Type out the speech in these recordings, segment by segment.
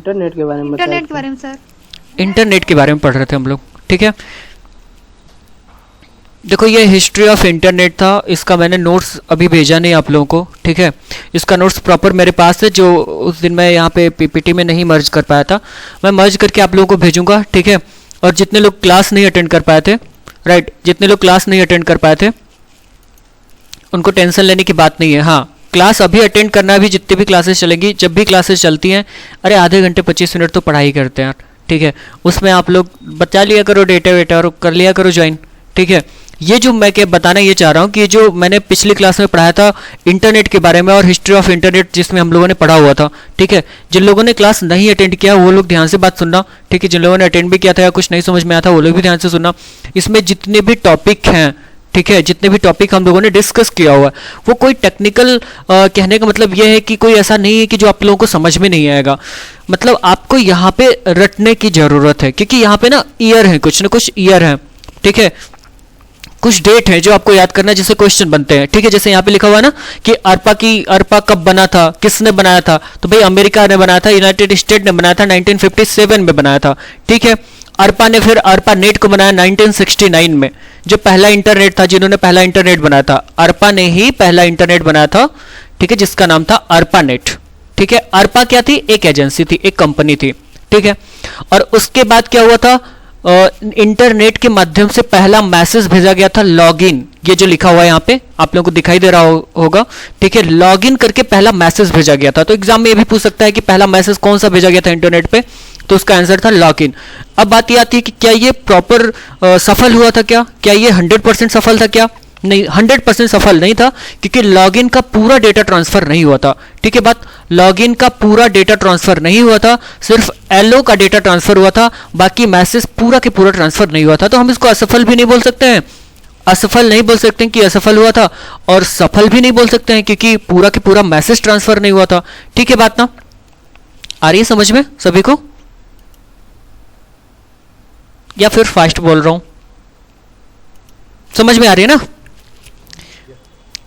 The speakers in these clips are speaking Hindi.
इंटरनेट के बारे में इंटरनेट के बारे में सर, इंटरनेट के बारे में पढ़ रहे थे हम लोग, ठीक है। देखो ये हिस्ट्री ऑफ इंटरनेट था, इसका मैंने नोट्स अभी भेजा नहीं आप लोगों को, ठीक है। इसका नोट्स प्रॉपर मेरे पास है, जो उस दिन मैं यहाँ पे पीपीटी में नहीं मर्ज कर पाया था, मैं मर्ज करके आप लोगों को भेजूंगा, ठीक है। और जितने लोग क्लास नहीं अटेंड कर पाए थे, राइट, जितने लोग क्लास नहीं अटेंड कर पाए थे उनको टेंशन लेने की बात नहीं है। हाँ, क्लास अभी अटेंड करना है, अभी जितनी भी क्लासेस चलेंगी, जब भी क्लासेस चलती हैं, अरे आधे घंटे 25 मिनट तो पढ़ाई करते हैं, ठीक है। उसमें आप लोग बचा लिया करो डेटा वेटा और कर लिया करो ज्वाइन, ठीक है। ये जो मैं क्या बताना ये चाह रहा हूँ कि जो मैंने पिछली क्लास में पढ़ाया था इंटरनेट के बारे में और हिस्ट्री ऑफ इंटरनेट जिसमें हम लोगों ने पढ़ा हुआ था, ठीक है। जिन लोगों ने क्लास नहीं अटेंड किया वो लोग ध्यान से बात सुनना, ठीक है। जिन लोगों ने अटेंड भी किया था या कुछ नहीं समझ में आया था वो लोग भी ध्यान से सुनना। इसमें जितने भी टॉपिक हैं, ठीक है, जितने भी टॉपिक हम लोगों ने डिस्कस किया हुआ है वो कोई टेक्निकल कहने का मतलब ये है कि कोई ऐसा नहीं है कि जो आप लोगों को समझ में नहीं आएगा। मतलब आपको यहाँ पे रटने की जरूरत है, क्योंकि यहाँ पे ना ईयर है, कुछ ना कुछ ईयर है, ठीक है। कुछ डेट है जो आपको याद करना है, जिससे क्वेश्चन बनते हैं, ठीक है। जैसे यहाँ पे लिखा हुआ है ना कि अरपा कब बना था, किसने बनाया था, तो भाई अमेरिका ने बनाया था, यूनाइटेड स्टेट ने बनाया था, 1957 में बनाया था, ठीक है। अरपा ने फिर अरपा नेट को बनाया 1969 में, जो पहला इंटरनेट था, जिन्होंने पहला इंटरनेट बनाया था अरपा ने ही पहला इंटरनेट बनाया था, ठीक है, जिसका नाम था अरपा नेट, ठीक है। अरपा क्या थी? एक एजेंसी थी, एक कंपनी थी, ठीक है। और उसके बाद क्या हुआ था, इंटरनेट के माध्यम से पहला मैसेज भेजा गया था, लॉगिन, ये जो लिखा हुआ है यहाँ पे आप लोगों को दिखाई दे रहा होगा, ठीक है। लॉगिन करके पहला मैसेज भेजा गया था। तो एग्जाम में ये भी पूछ सकता है कि पहला मैसेज कौन सा भेजा गया था इंटरनेट पे, तो उसका आंसर था लॉगिन। अब बात ये आती है कि क्या ये प्रॉपर सफल हुआ था, क्या ये 100% सफल था? क्या नहीं, 100% सफल नहीं था, क्योंकि लॉगिन का पूरा डेटा ट्रांसफर नहीं हुआ था, ठीक है। बात, लॉगिन का पूरा डेटा ट्रांसफर नहीं हुआ था, सिर्फ एलओ का डेटा ट्रांसफर हुआ था, बाकी मैसेज पूरा के पूरा ट्रांसफर नहीं हुआ था। तो हम इसको असफल भी नहीं बोल सकते हैं, असफल नहीं बोल सकते हैं कि असफल हुआ था, और सफल भी नहीं बोल सकते हैं क्योंकि पूरा के पूरा मैसेज ट्रांसफर नहीं हुआ था, ठीक है। बात ना आ रही है समझ में सभी को, या फिर फास्ट बोल रहा हूं? समझ में आ रही है ना?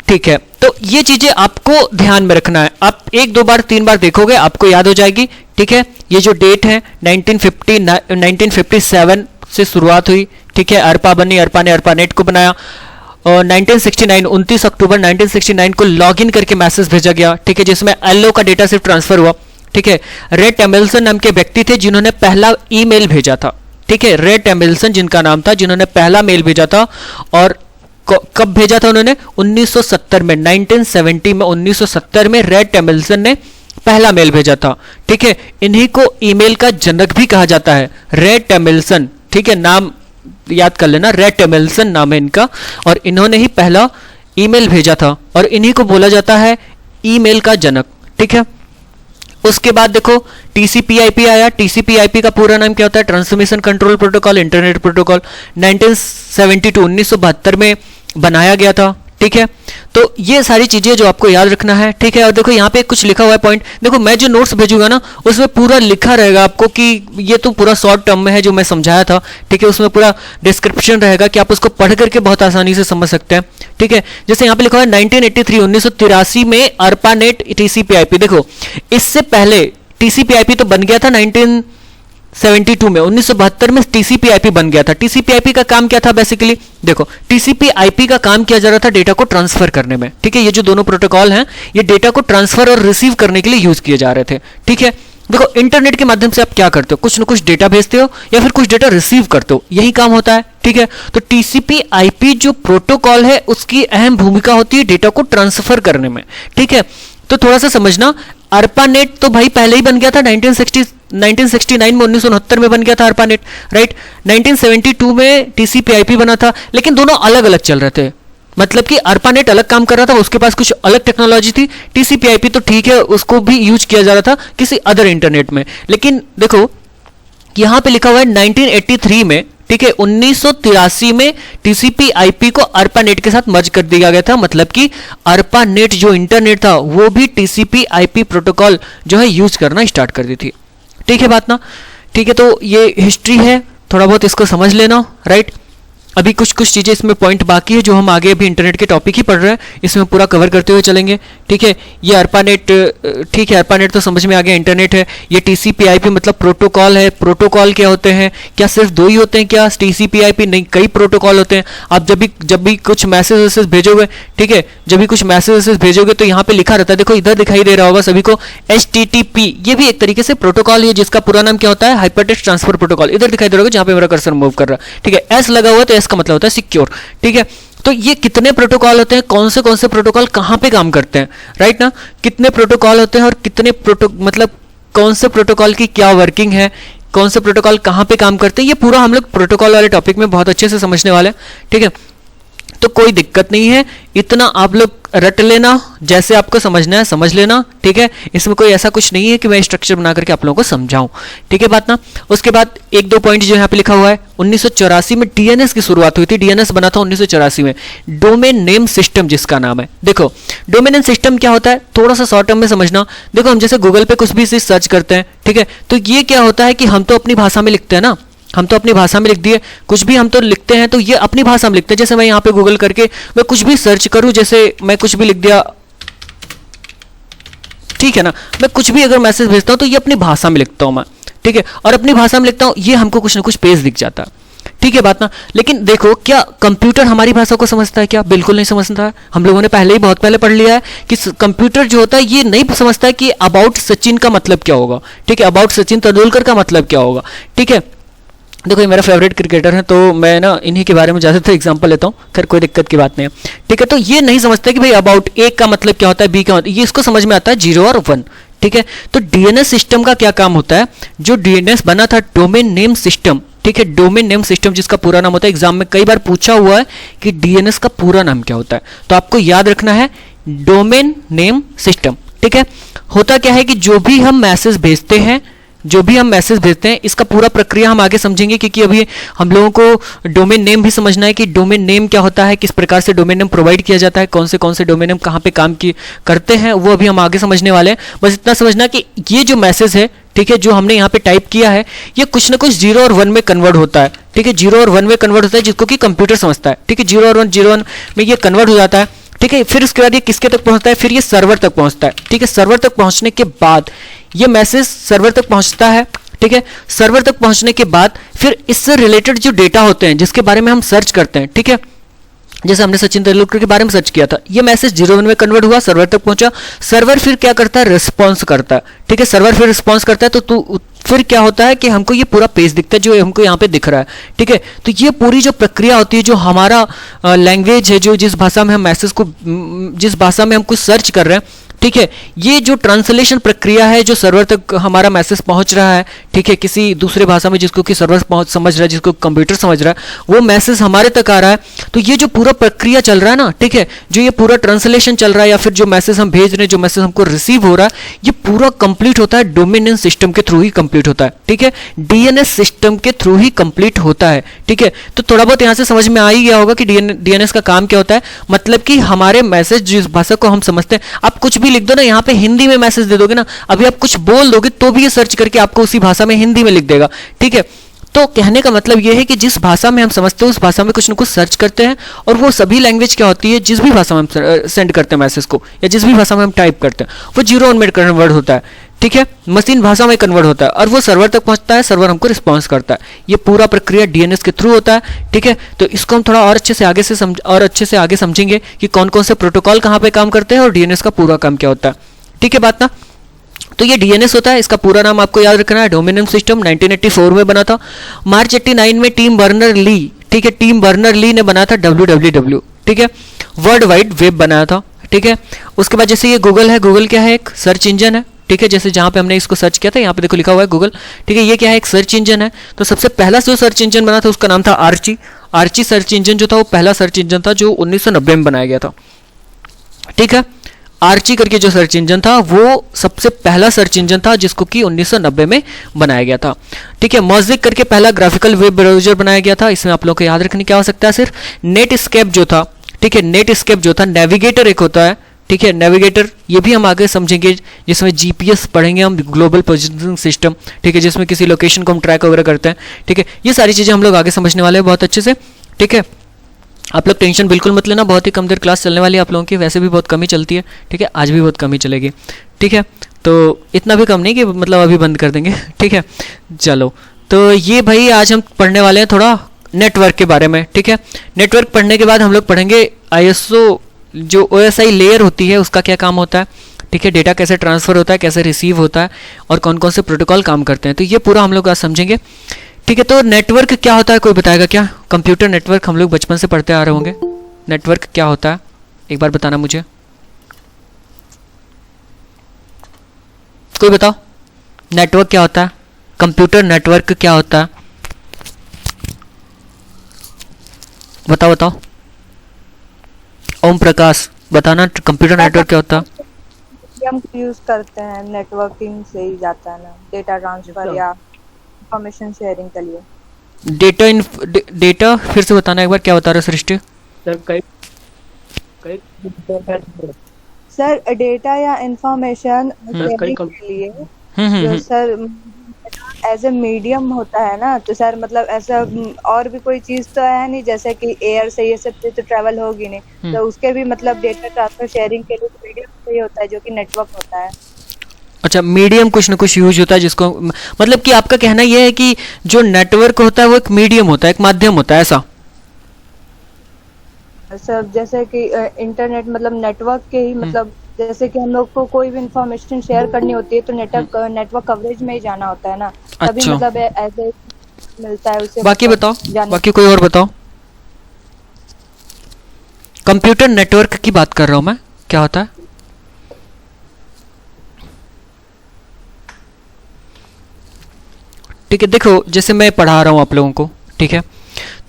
ठीक है, तो ये चीजें आपको ध्यान में रखना है। आप 1 2 बार 3 बार देखोगे आपको याद हो जाएगी, ठीक है। ये जो डेट है 1957 से शुरुआत हुई, ठीक है। अरपा बनी, अरपा ने अरपा नेट को बनाया, और 1969 29 अक्टूबर 1969 को लॉगिन करके मैसेज भेजा गया, ठीक है, जिसमें एलओ का डेटा सिर्फ ट्रांसफर हुआ, ठीक है। रेट एमिल्सन नाम के व्यक्ति थे जिन्होंने पहला ईमेल भेजा था, ठीक है। रेट एमिल्सन जिनका नाम था, जिन्होंने पहला मेल भेजा था, और कब भेजा था उन्होंने? 1970 में, 1970 में, 1970 में रेट एमिल्सन ने पहला मेल भेजा था, ठीक है। इन्हीं को ईमेल का जनक भी कहा जाता है, रेट एमिल्सन, ठीक है। नाम याद कर लेना, रेट एमिल्सन नाम है इनका, और इन्होंने ही पहला ईमेल भेजा था, और इन्हीं को बोला जाता है ईमेल का जनक, ठीक है। उसके बाद देखो टीसीपी/आईपी आया। टीसीपी/आईपी का पूरा नाम क्या होता है? Transmission control protocol, internet protocol. 1972 में बनाया गया था, ठीक है। तो ये सारी चीजें जो आपको याद रखना है, ठीक है। और देखो यहाँ पे कुछ लिखा हुआ है पॉइंट, देखो मैं जो नोट्स भेजूंगा ना उसमें पूरा लिखा रहेगा आपको कि ये तो पूरा शॉर्ट टर्म में है जो मैं समझाया था, ठीक है। उसमें पूरा डिस्क्रिप्शन रहेगा कि आप उसको पढ़ करके बहुत आसानी से समझ सकते हैं, ठीक है। जैसे यहाँ पे लिखा हुआ है 1983 में अरपानेट टीसीपी/आईपी। देखो इससे पहले टीसीपी/आईपी तो बन गया था 1972 में, 1972 में टीसीपी/आईपी बन गया था। टीसीपी/आईपी का काम क्या था बेसिकली? देखो टीसीपी/आईपी का काम किया जा रहा था डेटा को ट्रांसफर करने में, ठीक है। ये जो दोनों प्रोटोकॉल हैं ये डेटा को ट्रांसफर और रिसीव करने के लिए यूज किए जा रहे थे, ठीक है। देखो इंटरनेट के माध्यम से आप क्या करते हो? कुछ ना कुछ डेटा भेजते हो या फिर कुछ डेटा रिसीव करते हो, यही काम होता है, ठीक है। तो टीसीपी/आईपी जो प्रोटोकॉल है उसकी अहम भूमिका होती है डेटा को ट्रांसफर करने में, ठीक है। तो थोड़ा सा समझना, अरपानेट तो भाई पहले ही बन गया था 1969 में, 1969 में बन गया था अरपानेट, राइट। 1972 में टीसीपी/आईपी बना था, लेकिन दोनों अलग अलग चल रहे थे। मतलब कि अरपानेट अलग काम कर रहा था, उसके पास कुछ अलग टेक्नोलॉजी थी। टीसीपी/आईपी तो ठीक है, उसको भी यूज किया जा रहा था किसी अदर इंटरनेट में। लेकिन देखो यहां पे लिखा हुआ है 1983 में, ठीक है, 1983 में टीसीपी/आईपी को अरपानेट के साथ मर्ज कर दिया गया था। मतलब कि अरपानेट जो इंटरनेट था वो भी टीसीपी/आईपी प्रोटोकॉल जो है यूज करना स्टार्ट कर दी थी, ठीक है बात ना। ठीक है, तो ये हिस्ट्री है, थोड़ा बहुत इसको समझ लेना, राइट। अभी कुछ कुछ चीज़ें इसमें पॉइंट बाकी है जो हम आगे अभी इंटरनेट के टॉपिक ही पढ़ रहे हैं, इसमें पूरा कवर करते हुए चलेंगे। ठीक है, ये अर्पानेट, ठीक है, अर्पानेट तो समझ में आ गया, इंटरनेट है। ये टीसीपी/आईपी मतलब प्रोटोकॉल है। प्रोटोकॉल क्या होते हैं? क्या सिर्फ दो ही होते हैं क्या? टीसीपी/आईपी नहीं, कई प्रोटोकॉल होते हैं। आप जब भी कुछ मैसेज भेजोगे, ठीक है, जब भी कुछ मैसेज भेजोगे तो यहाँ पे लिखा रहता है, देखो इधर दिखाई दे रहा होगा सभी को, HTTP। ये भी एक तरीके से प्रोटोकॉल है जिसका पूरा नाम क्या होता है? Hypertext transfer protocol. इधर दिखाई दे रहा होगा जहाँ पे मेरा कर्सर मूव कर रहा है। ठीक है, एस लगा हुआ है तो एस का मतलब होता है सिक्योर। ठीक है, तो ये कितने प्रोटोकॉल होते हैं, कौन से प्रोटोकॉल कहाँ पे काम करते हैं, राइट ना? कितने प्रोटोकॉल होते हैं और कितने मतलब कौन से प्रोटोकॉल की क्या वर्किंग है, कौन से प्रोटोकॉल कहाँ पे काम करते हैं, ये पूरा हम लोग प्रोटोकॉल वाले टॉपिक में बहुत अच्छे से समझने वाले हैं। ठीक है, तो कोई दिक्कत नहीं है, इतना आप लोग रट लेना, जैसे आपको समझना है समझ लेना। ठीक है, इसमें कोई ऐसा कुछ नहीं है कि मैं स्ट्रक्चर बना करके आप लोगों को समझाऊं। ठीक है बात ना? उसके बाद एक दो पॉइंट जो यहाँ पे लिखा हुआ है, 1984 में डीएनएस की शुरुआत हुई थी। डीएनएस बना था 1984 में, डोमेन नेम सिस्टम जिसका नाम है। देखो डोमेन नेम सिस्टम क्या होता है, थोड़ा सा शॉर्ट टर्म में समझना। देखो हम जैसे गूगल पे कुछ भी चीज सर्च करते हैं, ठीक है, तो ये क्या होता है कि हम तो अपनी भाषा में लिखते हैं ना, हम तो अपनी भाषा में लिख दिए, कुछ भी हम तो लिखते हैं तो ये अपनी भाषा में लिखते हैं। जैसे मैं यहाँ पे गूगल करके मैं कुछ भी सर्च करूँ, जैसे मैं कुछ भी लिख दिया, ठीक है ना, मैं कुछ भी अगर मैसेज भेजता हूँ तो ये अपनी भाषा में लिखता हूँ मैं। ठीक है, और अपनी भाषा में लिखता हूँ, ये हमको कुछ ना कुछ पेज दिख जाता है। ठीक है बात ना? लेकिन देखो क्या कंप्यूटर हमारी भाषा को समझता है क्या? बिल्कुल नहीं समझता है। हम लोगों ने पहले ही बहुत पहले पढ़ लिया है कि कंप्यूटर जो होता है ये नहीं समझता है कि अबाउट सचिन का मतलब क्या होगा। ठीक है, अबाउट सचिन तेंदुलकर का मतलब क्या होगा। ठीक है, देखो ये मेरा फेवरेट क्रिकेटर है तो मैं ना इन्हीं के बारे में ज़्यादातर एग्जांपल लेता हूँ, खैर कोई दिक्कत की बात नहीं है। ठीक है, तो ये नहीं समझते कि भाई अबाउट ए का मतलब क्या होता है, बी का होता है, ये इसको समझ में आता है 0 और 1। ठीक है, तो डीएनएस सिस्टम का क्या काम होता है? जो डीएनएस बना था डोमेन नेम सिस्टम, ठीक है, डोमेन नेम सिस्टम जिसका पूरा नाम होता है, एग्जाम में कई बार पूछा हुआ है कि डीएनएस का पूरा नाम क्या होता है, तो आपको याद रखना है डोमेन नेम सिस्टम। ठीक है, होता क्या है कि जो भी हम मैसेज भेजते हैं, इसका पूरा प्रक्रिया हम आगे समझेंगे, क्योंकि अभी हम लोगों को डोमेन नेम भी समझना है कि डोमेन नेम क्या होता है, किस प्रकार से डोमेन नेम प्रोवाइड किया जाता है, कौन से डोमेन नेम कहाँ पे काम करते हैं, वो अभी हम आगे समझने वाले हैं। बस इतना समझना कि ये जो मैसेज है, ठीक है, जो हमने यहाँ पे टाइप किया है, ये कुछ ना कुछ 0 और 1 में कन्वर्ट होता है। ठीक है, 0 और 1 में कन्वर्ट होता है जिसको कि कंप्यूटर समझता है। ठीक है, 0 और 1 में ये कन्वर्ट हो जाता है। ठीक है, फिर उसके बाद ये किसके तक पहुंचता है? फिर ये सर्वर तक पहुंचता है। ठीक है, सर्वर तक पहुंचने के बाद ये मैसेज सर्वर तक पहुंचता है। ठीक है, सर्वर तक पहुंचने के बाद फिर इससे रिलेटेड जो डेटा होते हैं जिसके बारे में हम सर्च करते हैं, ठीक है, जैसे हमने सचिन तेंदुलकर के बारे में सर्च किया था, ये मैसेज 0 में कन्वर्ट हुआ, सर्वर तक पहुंचा। सर्वर फिर क्या करता है? रिस्पॉन्स करता है। ठीक है, सर्वर फिर रिस्पॉन्स करता है तो फिर क्या होता है कि हमको ये पूरा पेज दिखता है जो हमको यहाँ पे दिख रहा है। ठीक है, तो ये पूरी जो प्रक्रिया होती है, जो हमारा लैंग्वेज है, जो जिस भाषा में हम मैसेज को, जिस भाषा में हम कुछ सर्च कर रहे हैं, ठीक है, ये जो ट्रांसलेशन प्रक्रिया है, जो सर्वर तक हमारा मैसेज पहुंच रहा है, ठीक है, किसी दूसरे भाषा में जिसको कि सर्वर समझ रहा है, जिसको कंप्यूटर समझ रहा है, वो मैसेज हमारे तक आ रहा है। तो ये जो पूरा प्रक्रिया चल रहा है ना, ठीक है, जो ये पूरा ट्रांसलेशन चल रहा है या फिर जो मैसेज हम भेज रहे हैं, जो मैसेज हमको रिसीव हो रहा है, ये पूरा कंप्लीट होता है डोमेन नेम सिस्टम के थ्रू ही कंप्लीट होता है। ठीक है, डीएनएस सिस्टम के थ्रू ही कंप्लीट होता है। ठीक है, तो थोड़ा बहुत यहाँ से समझ में आ ही गया होगा कि डीएनएस का काम क्या होता है। मतलब कि हमारे मैसेज जिस भाषा को हम समझते हैं, आप कुछ भी लिख दो ना, यहाँ पे हिंदी में मैसेज दे दोगे ना, अभी आप कुछ बोल दोगे तो भी ये सर्च करके आपको उसी भाषा में हिंदी में लिख देगा। ठीक है, तो कहने का मतलब ये है कि जिस भाषा में हम समझते हैं उस भाषा में कुछ ना कुछ सर्च करते हैं, और वो सभी लैंग्वेज क्या होती है, जिस भी भाषा में हम सेंड करते हैं मैसेज को, या जिस भी भाषा में हम टाइप करते हैं, वो 0 में कन्वर्ट होता है। ठीक है, मशीन भाषा में कन्वर्ट होता है और वो सर्वर तक पहुंचता है, सर्वर हमको रिस्पॉन्स करता है। ये पूरा प्रक्रिया डीएनएस के थ्रू होता है। ठीक है, तो इसको हम थोड़ा और अच्छे से आगे समझेंगे कि कौन कौन से प्रोटोकॉल कहाँ पे काम करते हैं और डीएनएस का पूरा काम क्या होता है। ठीक है बात ना? तो ये डीएनएस होता है, इसका पूरा नाम आपको याद रखना है, डोमेन नेम सिस्टम। 1984 में बना था। मार्च 89 में टीम बर्नर ली, ठीक है, टीम बर्नर ली ने बनाया था www। ठीक है, वर्ल्ड वाइड वेब बनाया था। ठीक है, उसके बाद जैसे ये गूगल है, गूगल क्या है? एक सर्च इंजन है। ठीक है, जैसे जहां पे हमने इसको सर्च किया था, यहाँ पे देखो लिखा हुआ है गूगल। ठीक है, ये क्या है? एक सर्च इंजन है। तो सबसे पहला जो सर्च इंजन बना था उसका नाम था आर्ची। आर्ची सर्च इंजन जो था वो पहला सर्च इंजन था जो 1990 में बनाया गया था। ठीक है, आर्ची करके जो सर्च इंजन था वो सबसे पहला सर्च इंजन था जिसको कि 1990 में बनाया गया था। ठीक है, मॉजिक करके पहला ग्राफिकल वेब ब्राउजर बनाया गया था। इसमें आप लोगों को याद रखने क्या हो सकता है? सिर्फ नेटस्केप जो था, ठीक है, नेटस्केप जो था, नेविगेटर एक होता है। ठीक है, नेविगेटर ये भी हम आगे समझेंगे, जिसमें जीपीएस पढ़ेंगे हम, ग्लोबल पोजिशनिंग सिस्टम। ठीक है, जिसमें किसी लोकेशन को हम ट्रैक वगैरह करते हैं। ठीक है, ये सारी चीज़ें हम लोग आगे समझने वाले हैं बहुत अच्छे से। ठीक है। आप लोग टेंशन बिल्कुल मत लेना, बहुत ही कम देर क्लास चलने वाली है आप लोगों की, वैसे भी बहुत कम ही चलती है, ठीक है, आज भी बहुत कम ही चलेगी, ठीक है। तो इतना भी कम नहीं कि मतलब अभी बंद कर देंगे, ठीक है। चलो, तो ये भाई आज हम पढ़ने वाले हैं थोड़ा नेटवर्क के बारे में, ठीक है। नेटवर्क पढ़ने के बाद हम लोग पढ़ेंगे ISO जो OSI लेयर होती है उसका क्या काम होता है, ठीक है, डेटा कैसे ट्रांसफ़र होता है, कैसे रिसीव होता है, और कौन कौन से प्रोटोकॉल काम करते हैं, तो ये पूरा हम लोग आज समझेंगे, ठीक है। तो नेटवर्क क्या होता है, कोई बताएगा क्या? कंप्यूटर नेटवर्क हम लोग बचपन से पढ़ते आ रहे होंगे, नेटवर्क क्या होता है एक बार बताना मुझे, कोई बताओ, नेटवर्क क्या होता है, कंप्यूटर नेटवर्क क्या होता है, बताओ बताओ। ओम प्रकाश बताना, कंप्यूटर नेटवर्क क्या होता है? हम यूज करते हैं, नेटवर्किंग से ही जाता है ना, डेटा ट्रांसफर या इंफॉर्मेशन शेयरिंग के लिए। डेटा फिर से बताना एक बार, क्या बता रहे हो सृष्टि? सर डेटा या इंफॉर्मेशन शेयरिंग के लिए जो सर एज ए मीडियम होता है ना, तो सर मतलब ऐसा और भी कोई चीज तो है नहीं, जैसे कि एयर से ये सब तो ट्रेवल होगी नहीं, तो उसके भी मतलब डेटा ट्रांसफर शेयरिंग के लिए मीडियम चाहिए होता है जो कि नेटवर्क होता है। अच्छा, मीडियम कुछ ना कुछ यूज होता है जिसको, मतलब कि आपका कहना यह है कि जो नेटवर्क होता है वो एक मीडियम होता है, एक माध्यम होता है, ऐसा? सर जैसे कि इंटरनेट मतलब नेटवर्क के ही मतलब जैसे कि हम लोग को कोई भी इंफॉर्मेशन शेयर करनी होती है तो नेटवर्क कवरेज में ही जाना होता है ना, तभी अच्छा, मतलब ऐसे मिलता है उसे। बाकी मतलब बताओ, बाकी कोई और बताओ। कंप्यूटर नेटवर्क की बात कर रहा हूं मैं, क्या होता है? ठीक है, देखो जैसे मैं पढ़ा रहा हूं आप लोगों को, ठीक है,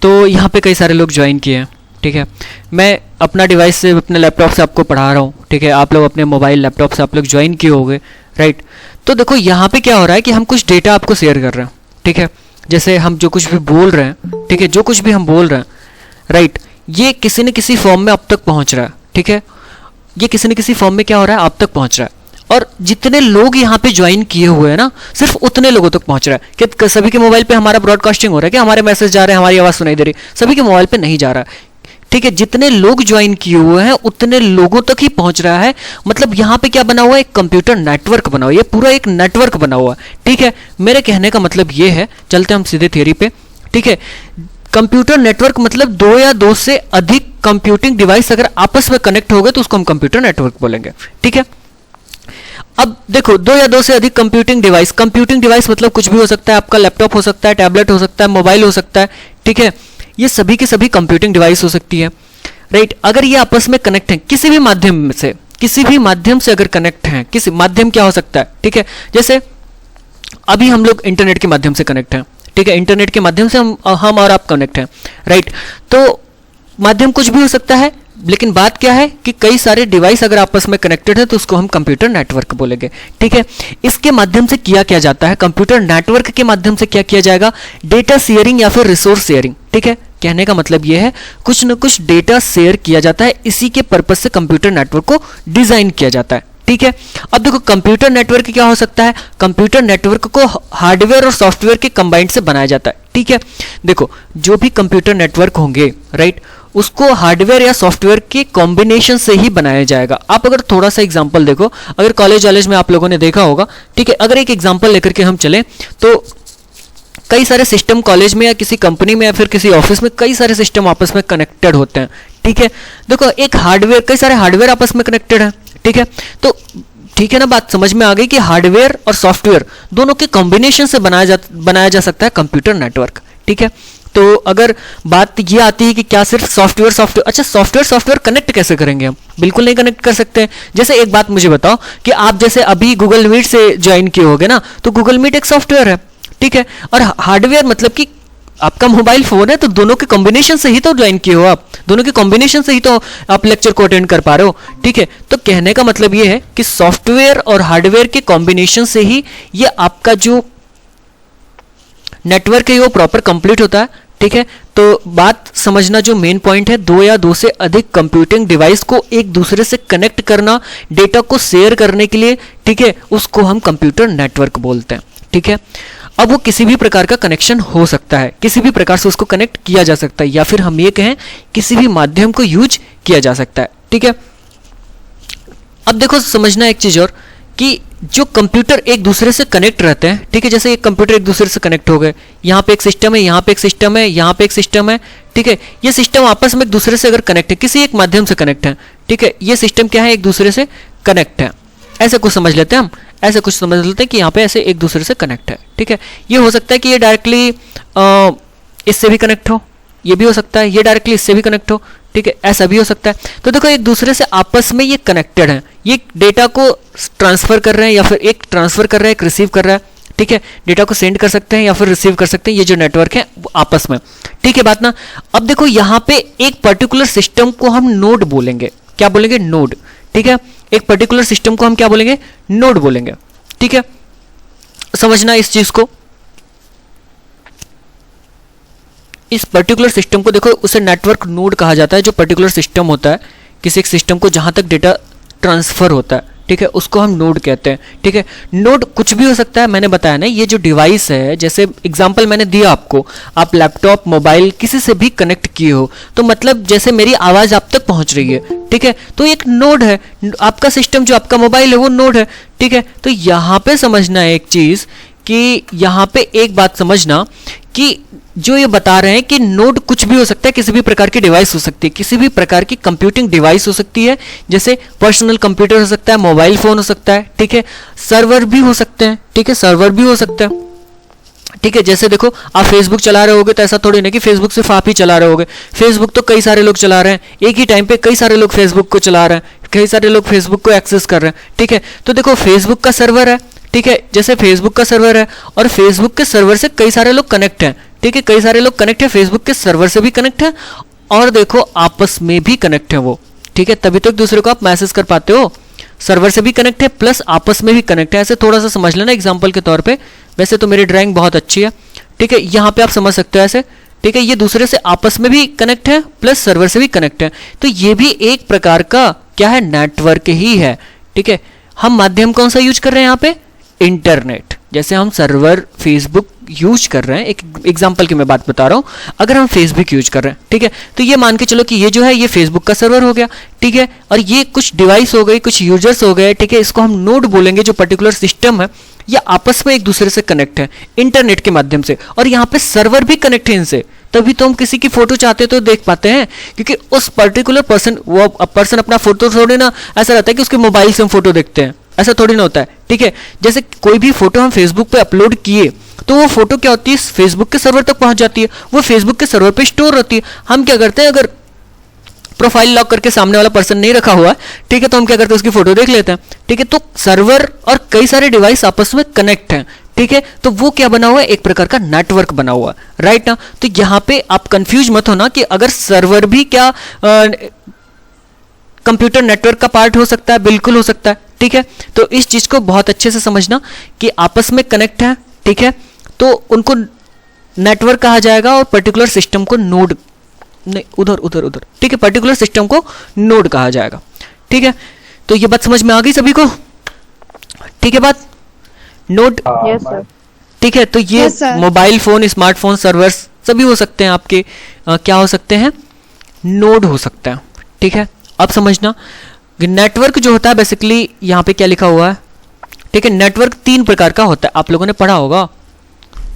तो यहाँ पे कई सारे लोग ज्वाइन किए हैं, ठीक है। मैं अपना डिवाइस से, अपने लैपटॉप से आपको पढ़ा रहा हूँ, ठीक है, आप लोग अपने मोबाइल लैपटॉप से आप लोग ज्वाइन किए होंगे, राइट। तो देखो यहाँ पे क्या हो रहा है कि हम कुछ डेटा आपको शेयर कर रहे हैं, ठीक है, जैसे हम जो कुछ भी बोल रहे हैं, ठीक है, जो कुछ भी हम बोल रहे हैं, राइट, ये किसी न किसी फॉर्म में अब तक पहुँच रहा है, ठीक है, ये किसी न किसी फॉर्म में क्या हो रहा है, अब तक पहुँच रहा है, और जितने लोग यहाँ पे ज्वाइन किए हुए हैं ना, सिर्फ उतने लोगों तक पहुँच रहा है। कि सभी के मोबाइल पे हमारा ब्रॉडकास्टिंग हो रहा है, कि हमारे मैसेज जा रहे हैं, हमारी आवाज़ सुनाई दे रही है, सभी के मोबाइल पे नहीं जा रहा है, ठीक है। जितने लोग ज्वाइन किए हुए हैं उतने लोगों तक ही पहुंच रहा है, मतलब यहाँ पे क्या बना हुआ है, एक कंप्यूटर नेटवर्क बना हुआ है, ये पूरा एक नेटवर्क बना हुआ है, ठीक है। मेरे कहने का मतलब ये है, चलते हम सीधे थियरी पे, ठीक है। कंप्यूटर नेटवर्क मतलब दो या दो से अधिक कंप्यूटिंग डिवाइस अगर आपस में कनेक्ट हो गए तो उसको हम कंप्यूटर नेटवर्क बोलेंगे, ठीक है। अब देखो, दो या दो से अधिक कंप्यूटिंग डिवाइस मतलब कुछ भी हो सकता है, आपका लैपटॉप हो सकता है, टैबलेट हो सकता है, मोबाइल हो सकता है, ठीक है, ये सभी के सभी कंप्यूटिंग डिवाइस हो सकती है, राइट। अगर ये आपस में कनेक्ट हैं किसी भी माध्यम से, किसी भी माध्यम से अगर कनेक्ट हैं, किसी माध्यम क्या हो सकता है, ठीक है, जैसे अभी हम लोग इंटरनेट के माध्यम से कनेक्ट हैं, ठीक है, इंटरनेट के माध्यम से हम और आप कनेक्ट हैं, राइट। तो माध्यम कुछ भी हो सकता है, लेकिन बात क्या है कि कई सारे डिवाइस अगर आपस में कनेक्टेड है तो उसको हम कंप्यूटर नेटवर्क बोलेंगे, ठीक है। इसके माध्यम से किया क्या जाता है, कंप्यूटर नेटवर्क के माध्यम से क्या किया जाएगा, डेटा शेयरिंग या फिर रिसोर्स शेयरिंग, ठीक है। कहने का मतलब यह है कुछ न कुछ डेटा शेयर किया जाता है, इसी के पर्पज से कंप्यूटर नेटवर्क को डिजाइन किया जाता है, ठीक है। अब देखो कंप्यूटर नेटवर्क क्या हो सकता है, कंप्यूटर नेटवर्क को हार्डवेयर और सॉफ्टवेयर के कंबाइंड से बनाया जाता है, ठीक है। देखो जो भी कंप्यूटर नेटवर्क होंगे, राइट, उसको हार्डवेयर या सॉफ्टवेयर के कॉम्बिनेशन से ही बनाया जाएगा। आप अगर थोड़ा सा एग्जांपल देखो, अगर कॉलेज में आप लोगों ने देखा होगा, ठीक है, अगर एक एग्जांपल लेकर के हम चलें तो कई सारे सिस्टम कॉलेज में या किसी कंपनी में या फिर किसी ऑफिस में कई सारे सिस्टम आपस में कनेक्टेड होते हैं, ठीक है। देखो एक हार्डवेयर, कई सारे हार्डवेयर आपस में कनेक्टेड हैं, ठीक है। तो ठीक है ना, बात समझ में आ गई कि हार्डवेयर और सॉफ्टवेयर दोनों के कॉम्बिनेशन से बनाया जा सकता है कंप्यूटर नेटवर्क, ठीक है। तो अगर बात ये आती है कि क्या सिर्फ सॉफ्टवेयर, अच्छा सॉफ्टवेयर कनेक्ट कैसे करेंगे हम, बिल्कुल नहीं कनेक्ट कर सकते हैं। जैसे एक बात मुझे बताओ कि आप जैसे अभी गूगल मीट से ज्वाइन किए होगे ना, तो गूगल मीट एक सॉफ्टवेयर है, ठीक है, और हार्डवेयर मतलब कि आपका मोबाइल फोन है, तो दोनों के कॉम्बिनेशन से ही तो ज्वाइन किए हो आप, दोनों के कॉम्बिनेशन से ही तो आप लेक्चर को अटेंड कर पा रहे हो, ठीक है। तो कहने का मतलब ये है कि सॉफ्टवेयर और हार्डवेयर के कॉम्बिनेशन से ही ये आपका जो नेटवर्क है वो प्रॉपर कंप्लीट होता है, ठीक है। तो बात समझना, जो मेन पॉइंट है, दो या दो से अधिक कंप्यूटिंग डिवाइस को एक दूसरे से कनेक्ट करना, डेटा को शेयर करने के लिए, ठीक है, उसको हम कंप्यूटर नेटवर्क बोलते हैं, ठीक है। अब वो किसी भी प्रकार का कनेक्शन हो सकता है, किसी भी प्रकार से उसको कनेक्ट किया जा सकता है, या फिर हम ये कहें किसी भी माध्यम को यूज किया जा सकता है। ठीक है, अब देखो समझना एक चीज और कि जो कंप्यूटर एक दूसरे से कनेक्ट रहते हैं, ठीक है, जैसे एक कंप्यूटर एक दूसरे से कनेक्ट हो गए, यहाँ पे एक सिस्टम है, यहाँ पे एक सिस्टम है, यहाँ पे एक सिस्टम है, ठीक है, ये सिस्टम आपस में एक दूसरे से अगर कनेक्ट है, किसी एक माध्यम से कनेक्ट है, ठीक है, ये सिस्टम क्या है, एक दूसरे से कनेक्ट है, ऐसा कुछ समझ लेते हैं हम, ऐसा कुछ समझ लेते हैं कि यहाँ पे ऐसे एक दूसरे से कनेक्ट है। ठीक है, ये हो सकता है कि ये डायरेक्टली इससे भी कनेक्ट हो, ये भी हो सकता है ये डायरेक्टली इससे भी कनेक्ट हो, ठीक है, ऐसा भी हो सकता है। तो देखो एक दूसरे से आपस में ये कनेक्टेड है, ये डेटा को ट्रांसफर कर रहे हैं, या फिर एक ट्रांसफर कर रहा है, एक रिसीव कर रहा है, ठीक है, डेटा को सेंड कर सकते हैं या फिर रिसीव कर सकते हैं, ये जो नेटवर्क है आपस में। ठीक है बात ना। अब देखो यहाँ पे एक पर्टिकुलर सिस्टम को हम नोड बोलेंगे, क्या बोलेंगे, नोड। ठीक है, एक पर्टिकुलर सिस्टम को हम क्या बोलेंगे, नोड बोलेंगे। ठीक है, समझना इस चीज को, इस पर्टिकुलर सिस्टम को देखो उसे नेटवर्क नोड कहा जाता है। जो पर्टिकुलर सिस्टम होता है किसी एक सिस्टम को जहां तक डेटा ट्रांसफर होता है, ठीक है, उसको हम नोड कहते हैं। ठीक है, नोड कुछ भी हो सकता है, मैंने बताया ना, ये जो डिवाइस है, जैसे एग्जांपल मैंने दिया आपको, आप लैपटॉप मोबाइल किसी से भी कनेक्ट किए हो, तो मतलब जैसे मेरी आवाज आप तक पहुंच रही है, ठीक है, तो एक नोड है, आपका सिस्टम जो आपका मोबाइल है वो नोड है। ठीक है, तो यहां पे समझना एक चीज कि यहां पे एक बात समझना कि जो ये बता रहे हैं कि नोड कुछ भी हो सकता है, किसी भी प्रकार की डिवाइस हो सकती है, किसी भी प्रकार की कंप्यूटिंग डिवाइस हो सकती है, जैसे पर्सनल कंप्यूटर हो सकता है, मोबाइल फोन हो सकता है, ठीक है, सर्वर भी हो सकते हैं, ठीक है, सर्वर भी हो सकता है। ठीक है, जैसे देखो आप फेसबुक चला रहे होगे तो ऐसा थोड़ी ना कि फेसबुक सिर्फ आप ही चला रहे होगे, फेसबुक तो कई सारे लोग चला रहे हैं, एक ही टाइम पे कई सारे लोग फेसबुक को चला रहे हैं, कई सारे लोग फेसबुक को एक्सेस कर रहे हैं। ठीक है, तो देखो फेसबुक का सर्वर है, ठीक है, जैसे फेसबुक का सर्वर है और फेसबुक के सर्वर से कई सारे लोग कनेक्ट हैं, ठीक है, कई सारे लोग कनेक्ट है, फेसबुक के सर्वर से भी कनेक्ट है और देखो आपस में भी कनेक्ट है वो। ठीक है, तभी तो एक दूसरे को आप मैसेज कर पाते हो, सर्वर से भी कनेक्ट है प्लस आपस में भी कनेक्ट है। ऐसे थोड़ा सा समझ लेना एग्जांपल के तौर पे, वैसे तो मेरी ड्राइंग बहुत अच्छी है, ठीक है, यहाँ पे आप समझ सकते हो ऐसे। ठीक है, ये दूसरे से आपस में भी कनेक्ट है प्लस सर्वर से भी कनेक्ट है, तो ये भी एक प्रकार का क्या है, नेटवर्क ही है। ठीक है, हम माध्यम कौन सा यूज कर रहे हैं यहाँ पे, इंटरनेट। जैसे हम सर्वर फेसबुक यूज कर रहे हैं, एक एग्जांपल की मैं बात बता रहा हूं, अगर हम फेसबुक यूज कर रहे हैं, ठीक है, तो ये मान के चलो कि ये जो है ये फेसबुक का सर्वर हो गया, ठीक है, और ये कुछ डिवाइस हो गई, कुछ यूजर्स हो गए, ठीक है, इसको हम नोड बोलेंगे। जो पर्टिकुलर सिस्टम है ये आपस में एक दूसरे से कनेक्ट है इंटरनेट के माध्यम से, और यहाँ पे सर्वर भी कनेक्ट है इनसे, तभी तो हम किसी की फोटो चाहते तो देख पाते हैं, क्योंकि उस पर्टिकुलर पर्सन, वो पर्सन अपना फोटो थोड़ी ना ऐसा रहता है कि उसके मोबाइल से हम फोटो देखते हैं, ऐसा थोड़ी ना होता है। ठीक है, जैसे कोई भी फोटो हम फेसबुक पे अपलोड किए तो वो फोटो क्या होती है, फेसबुक के सर्वर तक पहुंच जाती है, वो फेसबुक के सर्वर पे स्टोर रहती है। हम क्या करते हैं, अगर प्रोफाइल लॉक करके सामने वाला पर्सन नहीं रखा हुआ है, ठीक है, तो हम क्या करते हैं, उसकी फोटो देख लेते हैं। ठीक है, तो सर्वर और कई सारे डिवाइस आपस में कनेक्ट हैं, ठीक है, तो वो क्या बना हुआ है, एक प्रकार का नेटवर्क बना हुआ है, राइट ना। तो यहाँ पे आप कंफ्यूज मत होना कि अगर सर्वर भी क्या कंप्यूटर नेटवर्क का पार्ट हो सकता है, बिल्कुल हो सकता है। ठीक है, तो इस चीज को बहुत अच्छे से समझना कि आपस में कनेक्ट है, ठीक है, तो उनको नेटवर्क कहा जाएगा और पर्टिकुलर सिस्टम को नोड, नहीं उधर उधर उधर, ठीक है, पर्टिकुलर सिस्टम को नोड कहा जाएगा। ठीक है, तो ये बात समझ में आ गई सभी को, ठीक है बात, नोड। Yes sir. ठीक है, तो ये मोबाइल फोन, स्मार्टफोन, सर्वर्स सभी हो सकते हैं आपके, क्या हो सकते हैं, नोड हो सकता है। ठीक है, अब समझना नेटवर्क जो होता है बेसिकली यहाँ पे क्या लिखा हुआ है, ठीक है, नेटवर्क 3 प्रकार का होता है, आप लोगों ने पढ़ा होगा।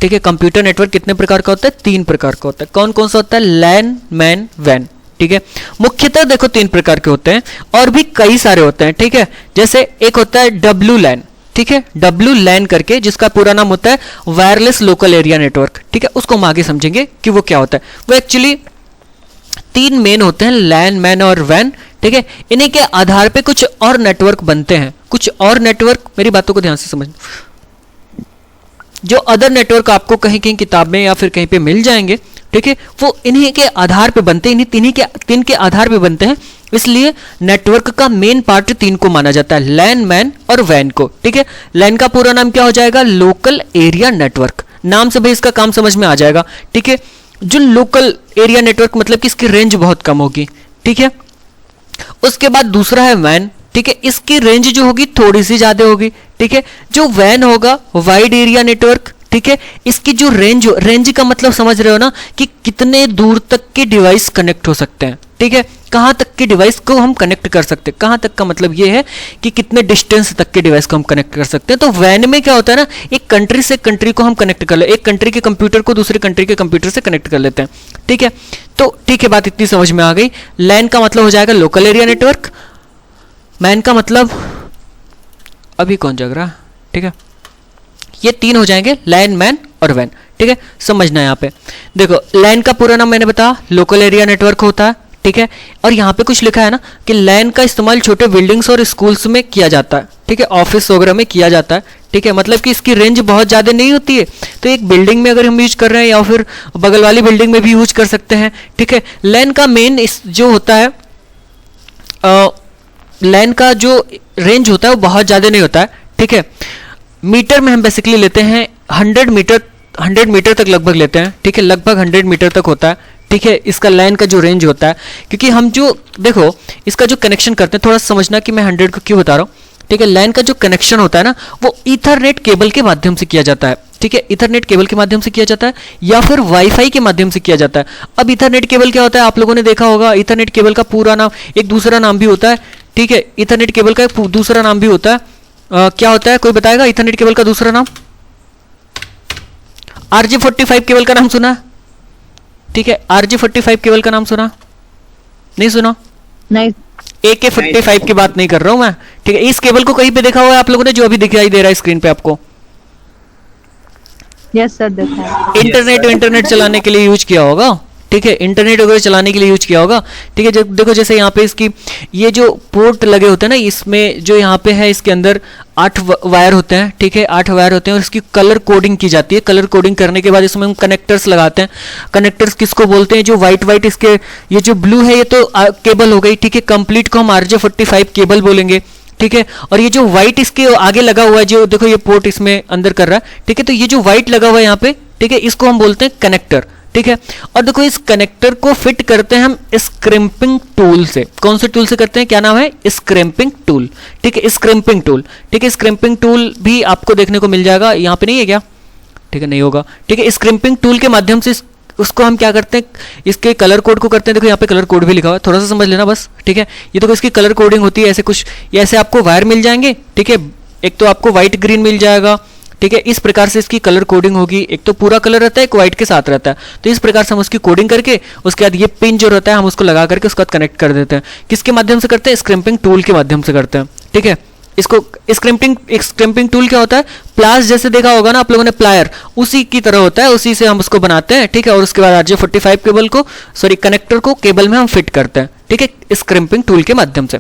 ठीक है, कंप्यूटर नेटवर्क कितने प्रकार का होता है, 3 प्रकार का होता है। कौन कौन सा होता है, लैन, मैन, वैन। ठीक है, मुख्यतः देखो 3 प्रकार के होते हैं और भी कई सारे होते हैं। ठीक है, जैसे एक होता है डब्ल्यू लैन, ठीक है, डब्ल्यू लैन करके, जिसका पूरा नाम होता है वायरलेस लोकल एरिया नेटवर्क। ठीक है, उसको हम आगे समझेंगे कि वो क्या होता है। वो एक्चुअली 3 मेन होते हैं, लैन, मैन और वैन। ठीक है, इन्हीं के आधार पे कुछ और नेटवर्क बनते हैं, कुछ और नेटवर्क, मेरी बातों को ध्यान से समझना, जो अदर नेटवर्क आपको कहीं कहीं किताब में या फिर कहीं पे मिल जाएंगे, ठीक है, वो इन्हीं के आधार पे बनते हैं, इन्हीं तीन के आधार पे बनते हैं, इसलिए नेटवर्क का मेन पार्ट 3 को माना जाता है, लैन, मैन और वैन को। ठीक है, लैन का पूरा नाम क्या हो जाएगा, लोकल एरिया नेटवर्क, नाम से भाई इसका काम समझ में आ जाएगा। ठीक है, जो लोकल एरिया नेटवर्क मतलब कि इसकी रेंज बहुत कम होगी। ठीक है, उसके बाद दूसरा है वैन, ठीक है, इसकी रेंज जो होगी थोड़ी सी ज्यादा होगी। ठीक है, जो वैन होगा वाइड एरिया नेटवर्क, ठीक है। इसकी जो रेंज का मतलब समझ रहे हो ना कि कितने दूर तक के डिवाइस कनेक्ट हो सकते हैं, ठीक है, कहां तक के डिवाइस को हम कनेक्ट कर सकते हैं। कहां तक का मतलब ये है कि कितने डिस्टेंस तक के डिवाइस को हम कनेक्ट कर सकते हैं। तो वैन में क्या होता है ना, एक कंट्री से कंट्री को हम कनेक्ट कर ले, एक कंट्री के कंप्यूटर को दूसरे कंट्री के कंप्यूटर से कनेक्ट कर लेते हैं, ठीक है। तो ठीक है, बात इतनी समझ में आ गई। लैन का मतलब हो जाएगा लोकल एरिया नेटवर्क, मैन का मतलब अभी कौन जग रहा, ठीक है, ये तीन हो जाएंगे, लैन, मैन और वैन, ठीक है। समझना है यहाँ पे देखो, लैन का पूरा नाम मैंने बताया लोकल एरिया नेटवर्क होता है, ठीक है। और यहाँ पे कुछ लिखा है ना कि लैन का इस्तेमाल छोटे बिल्डिंग्स और स्कूल्स में किया जाता है, ठीक है, ऑफिस वगैरह में किया जाता है, ठीक है। मतलब कि इसकी रेंज बहुत ज़्यादा नहीं होती है, तो एक बिल्डिंग में अगर हम यूज कर रहे हैं या फिर बगल वाली बिल्डिंग में भी यूज कर सकते हैं, ठीक है। लैन का मेन जो होता है, लैन का जो रेंज होता है वो बहुत ज़्यादा नहीं होता है, ठीक है। मीटर में हम बेसिकली लेते हैं 100 मीटर तक लगभग लेते हैं, ठीक है, लगभग 100 मीटर तक होता है, ठीक है, इसका लैन का जो रेंज होता है। क्योंकि हम जो देखो इसका जो कनेक्शन करते हैं, थोड़ा समझना कि मैं 100 को क्यों बता रहा हूँ, ठीक है। लैन का जो कनेक्शन होता है ना वो ईथरनेट केबल के माध्यम से किया जाता है, ठीक है, ईथरनेट केबल के माध्यम से किया जाता है या फिर वाईफाई के माध्यम से किया जाता है। अब ईथरनेट केबल क्या होता है, आप लोगों ने देखा होगा, ईथरनेट केबल का पूरा नाम, एक दूसरा नाम भी होता है, ठीक है, ईथरनेट केबल का एक दूसरा नाम भी होता है, क्या होता है, कोई बताएगा ईथरनेट केबल का दूसरा नाम? RJ45 केबल का नाम सुना, ठीक है, RJ45 केबल का नाम सुना, नहीं सुना? नहीं। AK45 की बात नहीं कर रहा हूं मैं, ठीक है। इस केबल को कहीं पे देखा हुआ है आप लोगों ने, जो अभी दिखाई दे रहा है स्क्रीन पे आपको? यस सर, देखा है। इंटरनेट चलाने के लिए यूज किया होगा, ठीक है, इंटरनेट वगैरह चलाने के लिए यूज किया होगा, ठीक है। जब देखो जैसे यहाँ पे इसकी ये जो पोर्ट लगे होते हैं ना, इसमें जो यहाँ पे है इसके अंदर 8 वायर होते हैं, ठीक है, 8 वायर होते हैं और इसकी कलर कोडिंग की जाती है। कलर कोडिंग करने के बाद इसमें हम कनेक्टर्स लगाते हैं। कनेक्टर्स किसको बोलते हैं? जो वाइट इसके, ये जो ब्लू है ये तो केबल हो गई, ठीक है, कंप्लीट को हम RJ45 केबल बोलेंगे, ठीक है। और ये जो व्हाइट इसके आगे लगा हुआ है, जो देखो ये पोर्ट इसमें अंदर कर रहा है, ठीक है, तो ये जो व्हाइट लगा हुआ है यहाँ पे, ठीक है, इसको हम बोलते हैं कनेक्टर, ठीक है। और देखो इस कनेक्टर को फिट करते हैं हम स्क्रैम्पिंग टूल से। कौन से टूल से करते हैं? क्या नाम है? स्क्रैम्पिंग टूल, ठीक है, स्क्रैम्पिंग टूल, ठीक है। स्क्रैम्पिंग टूल भी आपको देखने को मिल जाएगा, यहाँ पे नहीं है क्या? ठीक है, नहीं होगा, ठीक है। स्क्रैम्पिंग टूल के माध्यम से उसको हम क्या करते हैं, इसके कलर कोड को करते हैं। देखो यहाँ पे कलर कोड भी लिखा हुआ है, थोड़ा सा समझ लेना बस, ठीक है। ये देखो इसकी कलर कोडिंग होती है, ऐसे कुछ ऐसे आपको वायर मिल जाएंगे, ठीक है। एक तो आपको व्हाइट ग्रीन मिल जाएगा, ठीक है, इस प्रकार से इसकी कलर कोडिंग होगी। एक तो पूरा कलर रहता है, एक व्हाइट के साथ रहता है, तो इस प्रकार से हम उसकी कोडिंग करके उसके बाद ये पिन जो रहता है हम उसको लगा करके उसके बाद कनेक्ट कर देते हैं। किसके माध्यम से करते हैं? स्क्रैम्पिंग टूल के माध्यम से करते हैं, ठीक है। इसको स्क्रैम्पिंग टूल क्या होता है? प्लास जैसे देखा होगा ना आप लोगों ने, प्लायर, उसी की तरह होता है, उसी से हम उसको बनाते हैं, ठीक है। और उसके बाद RJ45 केबल को, सॉरी कनेक्टर को केबल में हम फिट करते हैं, ठीक है, स्क्रैम्पिंग टूल के माध्यम से,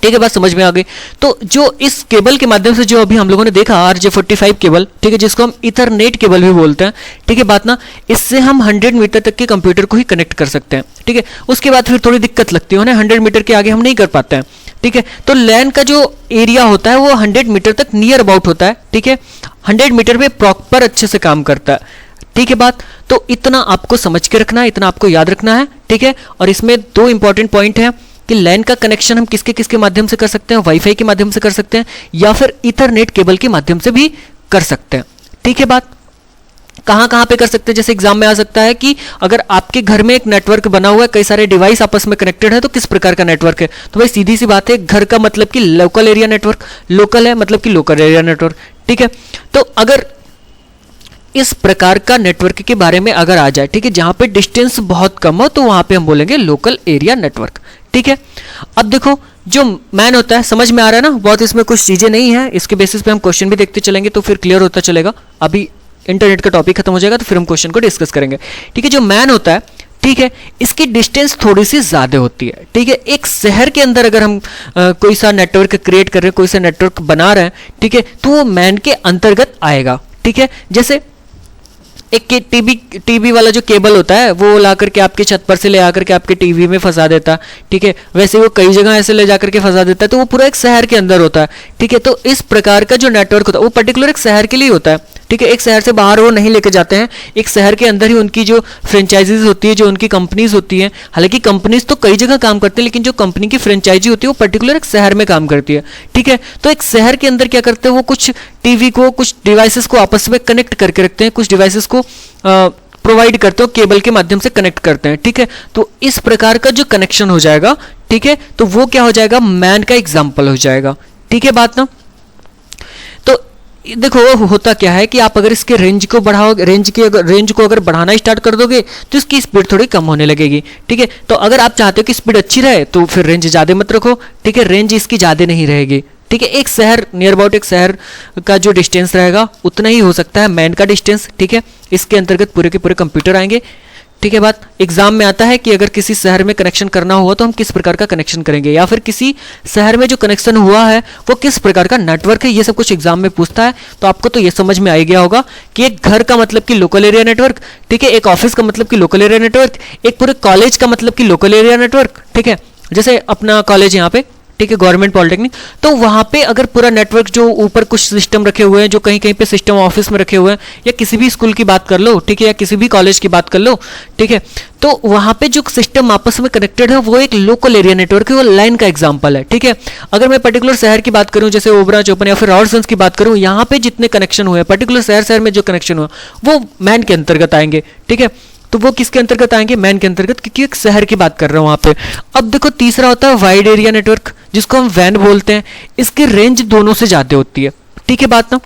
ठीक है। बात समझ में आ गई। तो जो इस केबल के माध्यम से जो अभी हम लोगों ने देखा RJ45 केबल, ठीक है, जिसको हम इथरनेट केबल भी बोलते हैं, ठीक है, बात ना, इससे हम 100 मीटर तक के कंप्यूटर को ही कनेक्ट कर सकते हैं, ठीक है। उसके बाद फिर थोड़ी दिक्कत लगती है ना, 100 मीटर के आगे हम नहीं कर पाते हैं, ठीक है। तो लैन का जो एरिया होता है वो 100 मीटर तक नियर अबाउट होता है, ठीक है, 100 मीटर में प्रॉपर अच्छे से काम करता है, ठीक है। बात तो इतना आपको समझ के रखना है, इतना आपको याद रखना है, ठीक है। और इसमें 2 इंपॉर्टेंट पॉइंट है कि लैन का कनेक्शन हम किसके किसके माध्यम से कर सकते हैं? वाईफाई के माध्यम से कर सकते हैं या फिर इथरनेट केबल के माध्यम से भी कर सकते हैं, ठीक है। बात कहां पे कर सकते हैं? जैसे एग्जाम में आ सकता है कि अगर आपके घर में एक नेटवर्क बना हुआ है, कई सारे डिवाइस आपस में कनेक्टेड है, तो किस प्रकार का नेटवर्क है? तो भाई सीधी सी बात है, घर का मतलब कि लोकल एरिया नेटवर्क, लोकल है मतलब कि लोकल एरिया नेटवर्क, ठीक है। तो अगर इस प्रकार का नेटवर्क के बारे में अगर आ जाए, ठीक है, जहां पे डिस्टेंस बहुत कम हो, तो वहां पे हम बोलेंगे लोकल एरिया नेटवर्क, ठीक है। अब देखो जो मैन होता है, समझ में आ रहा है ना, बहुत इसमें कुछ चीजें नहीं है, इसके बेसिस पे हम क्वेश्चन भी देखते चलेंगे तो फिर क्लियर होता चलेगा। अभी इंटरनेट का टॉपिक खत्म हो जाएगा तो फिर हम क्वेश्चन को डिस्कस करेंगे, ठीक है। जो मैन होता है, ठीक है, इसकी डिस्टेंस थोड़ी सी ज्यादा होती है, ठीक है। एक शहर के अंदर अगर हम कोई सा नेटवर्क क्रिएट कर रहे हैं, कोई सा नेटवर्क बना रहे हैं, ठीक है, तो वो मैन के अंतर्गत आएगा, ठीक है। जैसे एक टीवी वाला जो केबल होता है वो ला करके आपके छत पर से ले आकर के आपके टीवी में फंसा देता है, ठीक है, वैसे वो कई जगह ऐसे ले जाकर के फंसा देता है, तो वो पूरा एक शहर के अंदर होता है, ठीक है। तो इस प्रकार का जो नेटवर्क होता है वो पर्टिकुलर एक शहर के लिए होता है, ठीक है, एक शहर से बाहर वो नहीं लेके जाते हैं, एक शहर के अंदर ही उनकी जो फ्रेंचाइजीज होती है, जो उनकी कंपनीज होती हैं, हालांकि कंपनीज तो कई जगह काम करते हैं, लेकिन जो कंपनी की फ्रेंचाइजी होती है वो पर्टिकुलर एक शहर में काम करती है। ठीक है, तो एक शहर के अंदर क्या करते हैं, वो कुछ टीवी को, कुछ डिवाइसेस को आपस में कनेक्ट करके रखते हैं, कुछ डिवाइसेस को प्रोवाइड करते हो, केबल के माध्यम से कनेक्ट करते हैं। ठीक है, तो इस प्रकार का जो कनेक्शन हो जाएगा, ठीक है, तो वो क्या हो जाएगा, मैन का एग्जाम्पल हो जाएगा। ठीक है बात ना। तो देखो होता क्या है कि आप अगर इसके रेंज को बढ़ाओगे, रेंज को अगर बढ़ाना स्टार्ट कर दोगे तो इसकी स्पीड थोड़ी कम होने लगेगी। ठीक है, तो अगर आप चाहते हो कि स्पीड अच्छी रहे तो फिर रेंज ज़्यादा मत रखो। ठीक है, रेंज इसकी ज़्यादा नहीं रहेगी। ठीक है, एक शहर नियर अबाउट, एक शहर का जो डिस्टेंस रहेगा उतना ही हो सकता है मैन का डिस्टेंस। ठीक है, इसके अंतर्गत पूरे के पूरे कंप्यूटर आएंगे। ठीक है बात। एग्जाम में आता है कि अगर किसी शहर में कनेक्शन करना हुआ तो हम किस प्रकार का कनेक्शन करेंगे, या फिर किसी शहर में जो कनेक्शन हुआ है वो किस प्रकार का नेटवर्क है, ये सब कुछ एग्जाम में पूछता है। तो आपको तो ये समझ में आ गया होगा कि एक घर का मतलब कि लोकल एरिया नेटवर्क, ठीक है, एक ऑफिस का मतलब कि लोकल एरिया नेटवर्क, एक पूरे कॉलेज का मतलब कि लोकल एरिया नेटवर्क। ठीक है, जैसे अपना कॉलेज यहाँ पे, ठीक है, गवर्नमेंट पॉलिटेक्निक, तो वहां पे अगर पूरा नेटवर्क जो ऊपर कुछ सिस्टम रखे हुए हैं, जो कहीं कहीं पे सिस्टम ऑफिस में रखे हुए हैं, या किसी भी स्कूल की बात कर लो, ठीक है, या किसी भी कॉलेज की बात कर लो, ठीक है, तो वहां पे जो सिस्टम आपस में कनेक्टेड है वो एक लोकल एरिया नेटवर्क है, वो लाइन का एग्जांपल है। ठीक है, अगर मैं पर्टिकुलर शहर की बात करूं, जैसे ओबरा चौपन या फिर रॉडसन्स की बात करूं, यहाँ पे जितने कनेक्शन हुए, पर्टिकुलर शहर में जो कनेक्शन हुआ वो मैन के अंतर्गत आएंगे। ठीक है, तो वो किसके अंतर्गत आएंगे, मैन के अंतर्गत, क्योंकि एक शहर की बात कर रहा हूं वहां पे। अब देखो तीसरा होता है वाइड एरिया नेटवर्क, जिसको हम वैन बोलते हैं। इसकी रेंज दोनों से ज्यादा होती है। ठीक है बात ना।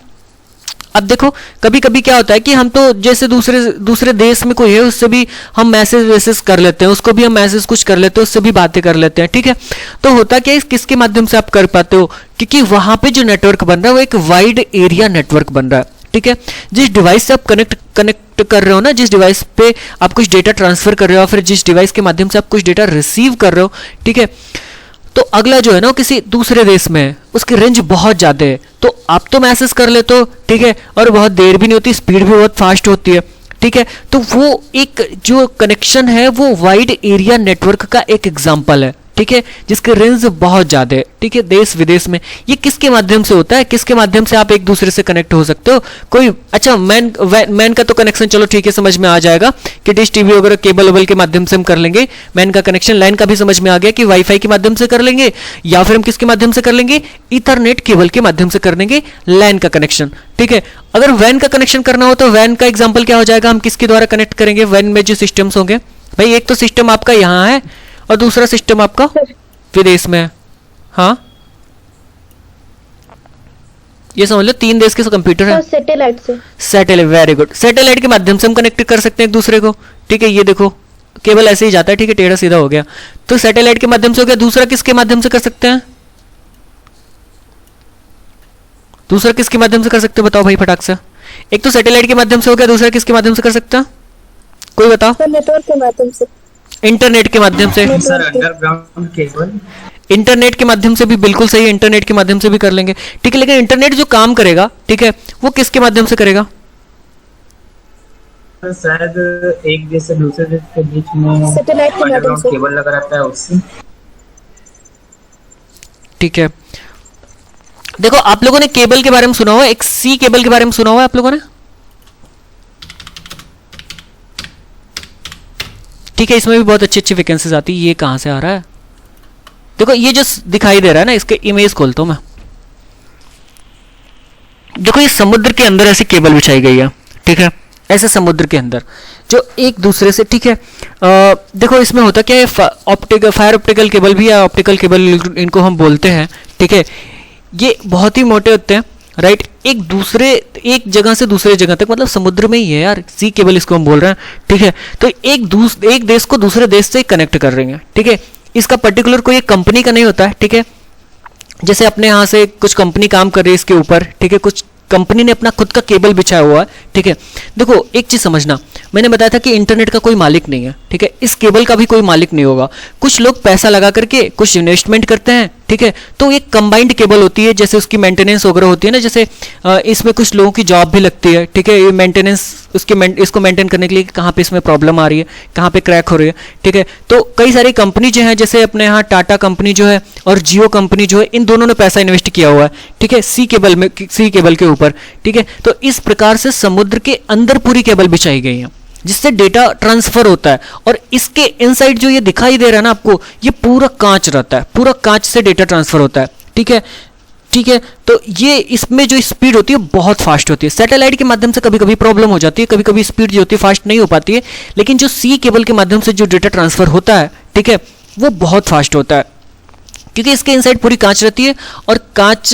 अब देखो कभी कभी क्या होता है कि हम तो जैसे दूसरे देश में कोई है उससे भी हम मैसेज कर लेते हैं, उसको भी हम मैसेज कुछ कर लेते हैं, उससे भी बातें कर लेते हैं। ठीक है, तो होता क्या है, किसके माध्यम से आप कर पाते हो, क्योंकि वहां पे जो नेटवर्क बन रहा है वो एक वाइड एरिया नेटवर्क बन रहा है। ठीक है, जिस डिवाइस से आप कनेक्ट कर रहे हो ना, जिस डिवाइस पे आप कुछ डेटा ट्रांसफर कर रहे हो, फिर जिस डिवाइस के माध्यम से आप कुछ डेटा रिसीव कर रहे हो, ठीक है, तो अगला जो है ना किसी दूसरे देश में है, उसकी रेंज बहुत ज्यादा है, तो आप तो मैसेज कर लेते हो, ठीक है, और बहुत देर भी नहीं होती, स्पीड भी बहुत फास्ट होती है। ठीक है, तो वो एक जो कनेक्शन है वो वाइड एरिया नेटवर्क का एक एग्जांपल है। ठीक है, जिसकी रेंज बहुत ज्यादा है। ठीक है, देश विदेश में ये किसके माध्यम से होता है, किसके माध्यम से आप एक दूसरे से कनेक्ट हो सकते हो, कोई अच्छा मैन का तो कनेक्शन चलो ठीक है समझ में आ जाएगा कि डिश टीवी वगैरह केबल वेबल के माध्यम से हम कर लेंगे। मैन का कनेक्शन लाइन का भी समझ में आ गया कि वाईफाई के माध्यम से कर लेंगे, या फिर हम किसके माध्यम से कर लेंगे, ईथरनेट केबल के माध्यम से कर लेंगे लाइन का कनेक्शन। ठीक है, अगर वैन का कनेक्शन करना हो तो वैन का एग्जाम्पल क्या हो जाएगा, हम किसके द्वारा कनेक्ट करेंगे, वैन में जो सिस्टम्स होंगे, भाई एक तो सिस्टम आपका यहाँ है और दूसरा सिस्टम आपका विदेश में है। हाँ, ये समझ लो 3 देश के कंप्यूटर है। सैटेलाइट से, सैटेलाइट, वेरी गुड, सैटेलाइट के माध्यम से हम कनेक्ट कर सकते हैं एक दूसरे को। ठीक है, ये देखो केबल ऐसे ही जाता है, ठीक है, टेढ़ा सीधा हो गया, तो सैटेलाइट के माध्यम से हो गया। दूसरा किसके माध्यम से कर सकते हैं, दूसरा किसके माध्यम से कर सकते हैं, बताओ भाई फटाक से। एक तो सैटेलाइट के माध्यम से हो गया, दूसरा किसके माध्यम से कर सकते हैं, कोई बताओ। नेटवर्क के माध्यम से, इंटरनेट के माध्यम से। सर अंडरग्राउंड केबल, इंटरनेट के माध्यम से भी बिल्कुल सही है, इंटरनेट के माध्यम से भी कर लेंगे। ठीक है, लेकिन इंटरनेट जो काम करेगा, ठीक है, वो किसके माध्यम से करेगा, शायद एक देश से दूसरे देश के बीच में सैटेलाइट के माध्यम से केबल लगा रहता है उससे। ठीक है, देखो आप लोगों ने केबल के बारे में सुना हुआ, एक सी केबल के बारे में सुना हुआ आप लोगों ने, ठीक है, इसमें भी बहुत अच्छी अच्छी वैकेंसीज आती है। ये कहां से आ रहा है, देखो ये जो दिखाई दे रहा है ना, इसके इमेज खोलता हूं मैं। देखो ये समुद्र के अंदर ऐसी केबल बिछाई गई है। ठीक है, ऐसे समुद्र के अंदर जो एक दूसरे से, ठीक है, देखो इसमें होता क्या है, फायर ऑप्टिकल केबल भी है, ऑप्टिकल केबल इनको हम बोलते हैं। ठीक है, ये बहुत ही मोटे होते हैं, राइट, एक जगह से दूसरे जगह तक, मतलब समुद्र में ही है यार, सी केबल इसको हम बोल रहे हैं। ठीक है, तो एक देश को दूसरे देश से कनेक्ट कर रहे हैं। ठीक है, इसका पर्टिकुलर कोई एक कंपनी का नहीं होता है। ठीक है, जैसे अपने यहाँ से कुछ कंपनी काम कर रही है इसके ऊपर, ठीक है, कुछ कंपनी ने अपना खुद का केबल बिछाया हुआ है, ठीक है। देखो एक चीज समझना, मैंने बताया था कि इंटरनेट का कोई मालिक नहीं है, ठीक है, इस केबल का भी कोई मालिक नहीं होगा। कुछ लोग पैसा लगा करके कुछ इन्वेस्टमेंट करते हैं, ठीक है, तो एक कंबाइंड केबल होती है, जैसे उसकी मेंटेनेंस वगैरह होती है ना, जैसे इसमें कुछ लोगों की जॉब भी लगती है, ठीक है, ये मेंटेनेंस इसको मेंटेन करने के लिए कहाँ पे इसमें प्रॉब्लम आ रही है, कहाँ पे क्रैक हो रही है, ठीक है। तो कई सारी कंपनी जो है, जैसे अपने यहाँ टाटा कंपनी जो है और जियो कंपनी जो है, इन दोनों ने पैसा इन्वेस्ट किया हुआ है, ठीक है, सी केबल के ऊपर, ठीक है। तो इस प्रकार से समुद्र के अंदर पूरी केबल बिछाई गई है जिससे डेटा ट्रांसफर होता है। और इसके इनसाइड जो ये दिखाई दे रहा है ना आपको, ये पूरा कांच रहता है, पूरा कांच से डेटा ट्रांसफर होता है, ठीक है, ठीक है। तो ये इसमें जो स्पीड होती है बहुत फास्ट होती है। सैटेलाइट के माध्यम से कभी कभी प्रॉब्लम हो जाती है, कभी कभी स्पीड जो होती है फास्ट नहीं हो पाती है, लेकिन जो सी केबल के माध्यम से जो डेटा ट्रांसफर होता है, ठीक है, वो बहुत फास्ट होता है, क्योंकि इसके इनसाइड पूरी कांच रहती है। और कांच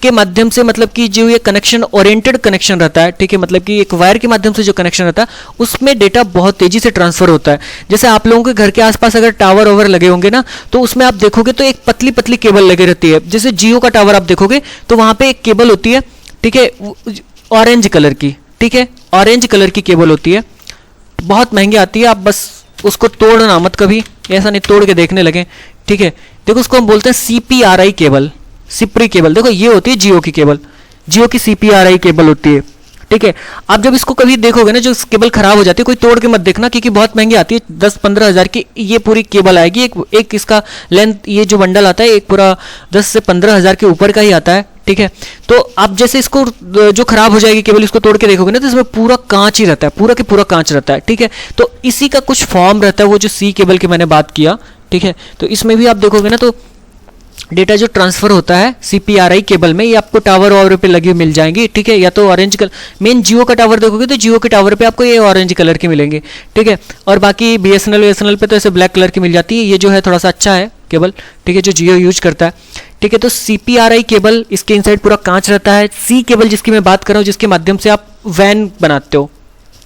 के माध्यम से मतलब कि जो ये कनेक्शन ओरिएंटेड कनेक्शन रहता है, ठीक है, मतलब कि एक वायर के माध्यम से जो कनेक्शन रहता है उसमें डेटा बहुत तेजी से ट्रांसफर होता है। जैसे आप लोगों के घर के आसपास अगर टावर ओवर लगे होंगे ना, तो उसमें आप देखोगे तो एक पतली पतली केबल लगी रहती है। जैसे जियो का टावर आप देखोगे तो वहां पे एक केबल होती है, ठीक है, ऑरेंज कलर की, ठीक है, ऑरेंज कलर की केबल होती है, बहुत महंगी आती है। आप बस उसको तोड़ना मत कभी, ऐसा नहीं तोड़ के देखने लगे, ठीक है। देखो उसको हम बोलते हैं CPRI केबल, सिप्री केबल। देखो ये होती है जियो की केबल, जियो की CPRI केबल होती है, ठीक है। आप जब इसको कभी देखोगे ना, जो केबल खराब हो जाती है, कोई तोड़ के मत देखना, क्योंकि बहुत महंगी आती है, 10-15 हज़ार की ये पूरी केबल आएगी। एक इसका लेंथ, ये जो बंडल आता है, एक पूरा 10 से 15 हज़ार के ऊपर का ही आता है, ठीक है। तो आप जैसे इसको जो खराब हो जाएगी केबल, इसको तोड़ के देखोगे ना, तो इसमें पूरा कांच ही रहता है, पूरा के पूरा कांच रहता है, ठीक है। तो इसी का कुछ फॉर्म रहता है, वो जो सी केबल की मैंने बात किया, ठीक है। तो इसमें भी आप देखोगे ना, तो डेटा जो ट्रांसफर होता है CPRI केबल में, ये आपको टावर वावर पे लगी मिल जाएंगी, ठीक है, या तो ऑरेंज कलर, मेन जियो का टावर देखोगे तो जियो के टावर पे आपको ये ऑरेंज कलर की मिलेंगे, ठीक है। और बाकी BSNL पे तो ऐसे ब्लैक कलर की मिल जाती है। ये जो है थोड़ा सा अच्छा है केबल, ठीक है, जो जियो यूज करता है, ठीक है। तो CPRI केबल, इसके इनसाइड पूरा कांच रहता है। सी केबल जिसकी मैं बात कर रहा हूँ, जिसके माध्यम से आप वैन बनाते हो,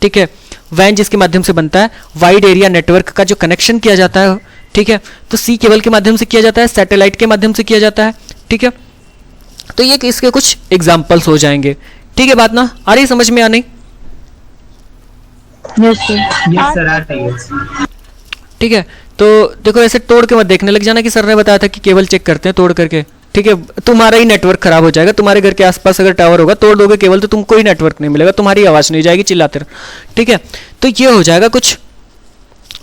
ठीक है, वैन जिसके माध्यम से बनता है, वाइड एरिया नेटवर्क का जो कनेक्शन किया जाता है, ठीक है, तो सी केबल के माध्यम से किया जाता है, सैटेलाइट के माध्यम से किया जाता है, ठीक है। तो ये इसके कुछ एग्जांपल्स हो जाएंगे, ठीक है। बात ना आ रही समझ में, आ नहीं? यस सर, आ रही है। ठीक है। तो देखो ऐसे तोड़ के मत देखने लग जाना कि सर ने बताया था कि केबल चेक करते हैं तोड़ करके, ठीक है। तुम्हारा ही नेटवर्क खराब हो जाएगा। तुम्हारे घर के आसपास अगर टावर होगा, तोड़ दोगे केबल तो तुमको ही नेटवर्क नहीं मिलेगा, तुम्हारी आवाज नहीं जाएगी, चिल्लाते रहो, ठीक है। तो ये हो जाएगा कुछ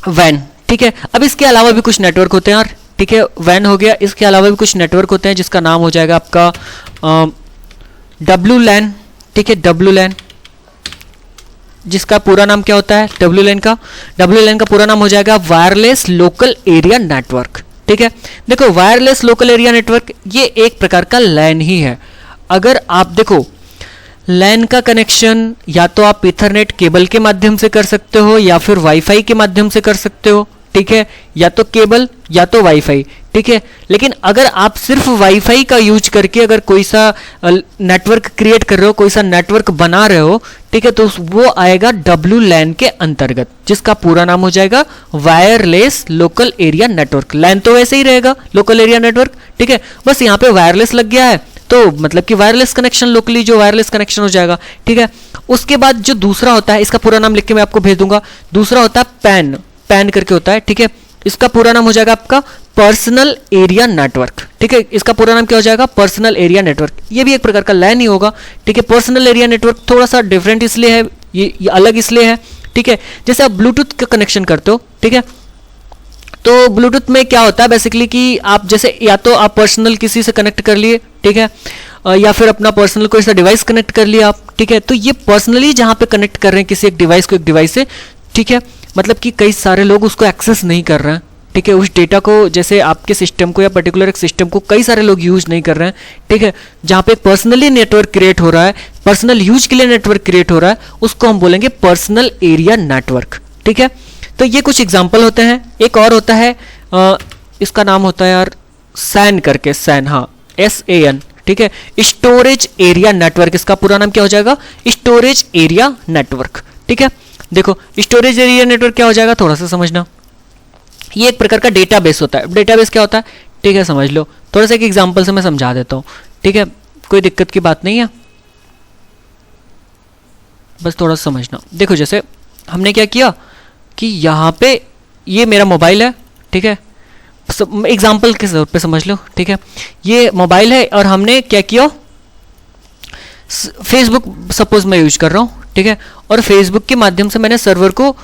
वैन, ठीक है। अब इसके अलावा भी कुछ नेटवर्क होते हैं यार, ठीक है, वैन हो गया, इसके अलावा भी कुछ नेटवर्क होते हैं जिसका नाम हो जाएगा आपका WLAN, ठीक है, WLAN, जिसका पूरा नाम क्या होता है WLAN का पूरा नाम हो जाएगा वायरलेस लोकल एरिया नेटवर्क, ठीक है। देखो वायरलेस लोकल एरिया नेटवर्क ये एक प्रकार का LAN ही है। अगर आप देखो LAN का कनेक्शन या तो आप इथरनेट केबल के माध्यम से कर सकते हो या फिर वाईफाई के माध्यम से कर सकते हो, ठीक है, या तो केबल या तो वाईफाई, ठीक है। लेकिन अगर आप सिर्फ वाईफाई का यूज करके अगर कोई सा नेटवर्क क्रिएट कर रहे हो, कोई सा नेटवर्क बना रहे हो, ठीक है, तो वो आएगा WLAN के अंतर्गत, जिसका पूरा नाम हो जाएगा wireless local area network. LAN तो वैसे ही रहेगा, लोकल एरिया नेटवर्क, ठीक है, बस यहाँ पे वायरलेस लग गया है तो मतलब कि वायरलेस कनेक्शन, लोकली जो वायरलेस कनेक्शन हो जाएगा, ठीक है। उसके बाद जो दूसरा होता है, इसका पूरा नाम लिख के मैं आपको भेज दूंगा, दूसरा होता है पैन करके होता है, ठीक है। इसका पूरा नाम हो जाएगा आपका पर्सनल एरिया नेटवर्क, ठीक है। इसका पूरा नाम क्या हो जाएगा पर्सनल एरिया नेटवर्क। ये भी एक प्रकार का LAN ही होगा, ठीक है। पर्सनल एरिया नेटवर्क थोड़ा सा डिफरेंट इसलिए है, ये अलग इसलिए है, ठीक है। जैसे आप ब्लूटूथ का कनेक्शन करते हो, ठीक है, तो ब्लूटूथ में क्या होता है बेसिकली कि आप जैसे या तो आप पर्सनल किसी से कनेक्ट कर लिए, ठीक है, या फिर अपना पर्सनल कोई सा डिवाइस कनेक्ट कर लिया आप, ठीक है। तो ये पर्सनली जहां पे कनेक्ट कर रहे हैं किसी एक डिवाइस को एक डिवाइस से, ठीक है, मतलब कि कई सारे लोग उसको एक्सेस नहीं कर रहे हैं, ठीक है, उस डेटा को, जैसे आपके सिस्टम को या पर्टिकुलर एक सिस्टम को कई सारे लोग यूज नहीं कर रहे हैं, ठीक है, जहां पे पर्सनली नेटवर्क क्रिएट हो रहा है, पर्सनल यूज के लिए नेटवर्क क्रिएट हो रहा है, उसको हम बोलेंगे पर्सनल एरिया नेटवर्क, ठीक है। तो ये कुछ एग्जाम्पल होते हैं। एक और होता है इसका नाम होता है यार SAN करके, SAN, हाँ, SAN, ठीक है, स्टोरेज एरिया नेटवर्क। इसका पूरा नाम क्या हो जाएगा स्टोरेज एरिया नेटवर्क, ठीक है। देखो स्टोरेज एरिया नेटवर्क क्या हो जाएगा थोड़ा सा समझना, ये एक प्रकार का डेटाबेस होता है। डेटाबेस क्या होता है, ठीक है, समझ लो, थोड़ा सा एक एग्जांपल से मैं समझा देता हूँ, ठीक है, कोई दिक्कत की बात नहीं है। बस थोड़ा समझना। देखो जैसे हमने क्या किया कि यहाँ पे ये मेरा मोबाइल है, ठीक है, एग्जाम्पल के तौर पे समझ लो, ठीक है, ये मोबाइल है और हमने क्या किया, फेसबुक सपोज मैं यूज कर रहा हूँ, ठीक है, और फेसबुक के माध्यम से मैंने सर्वर को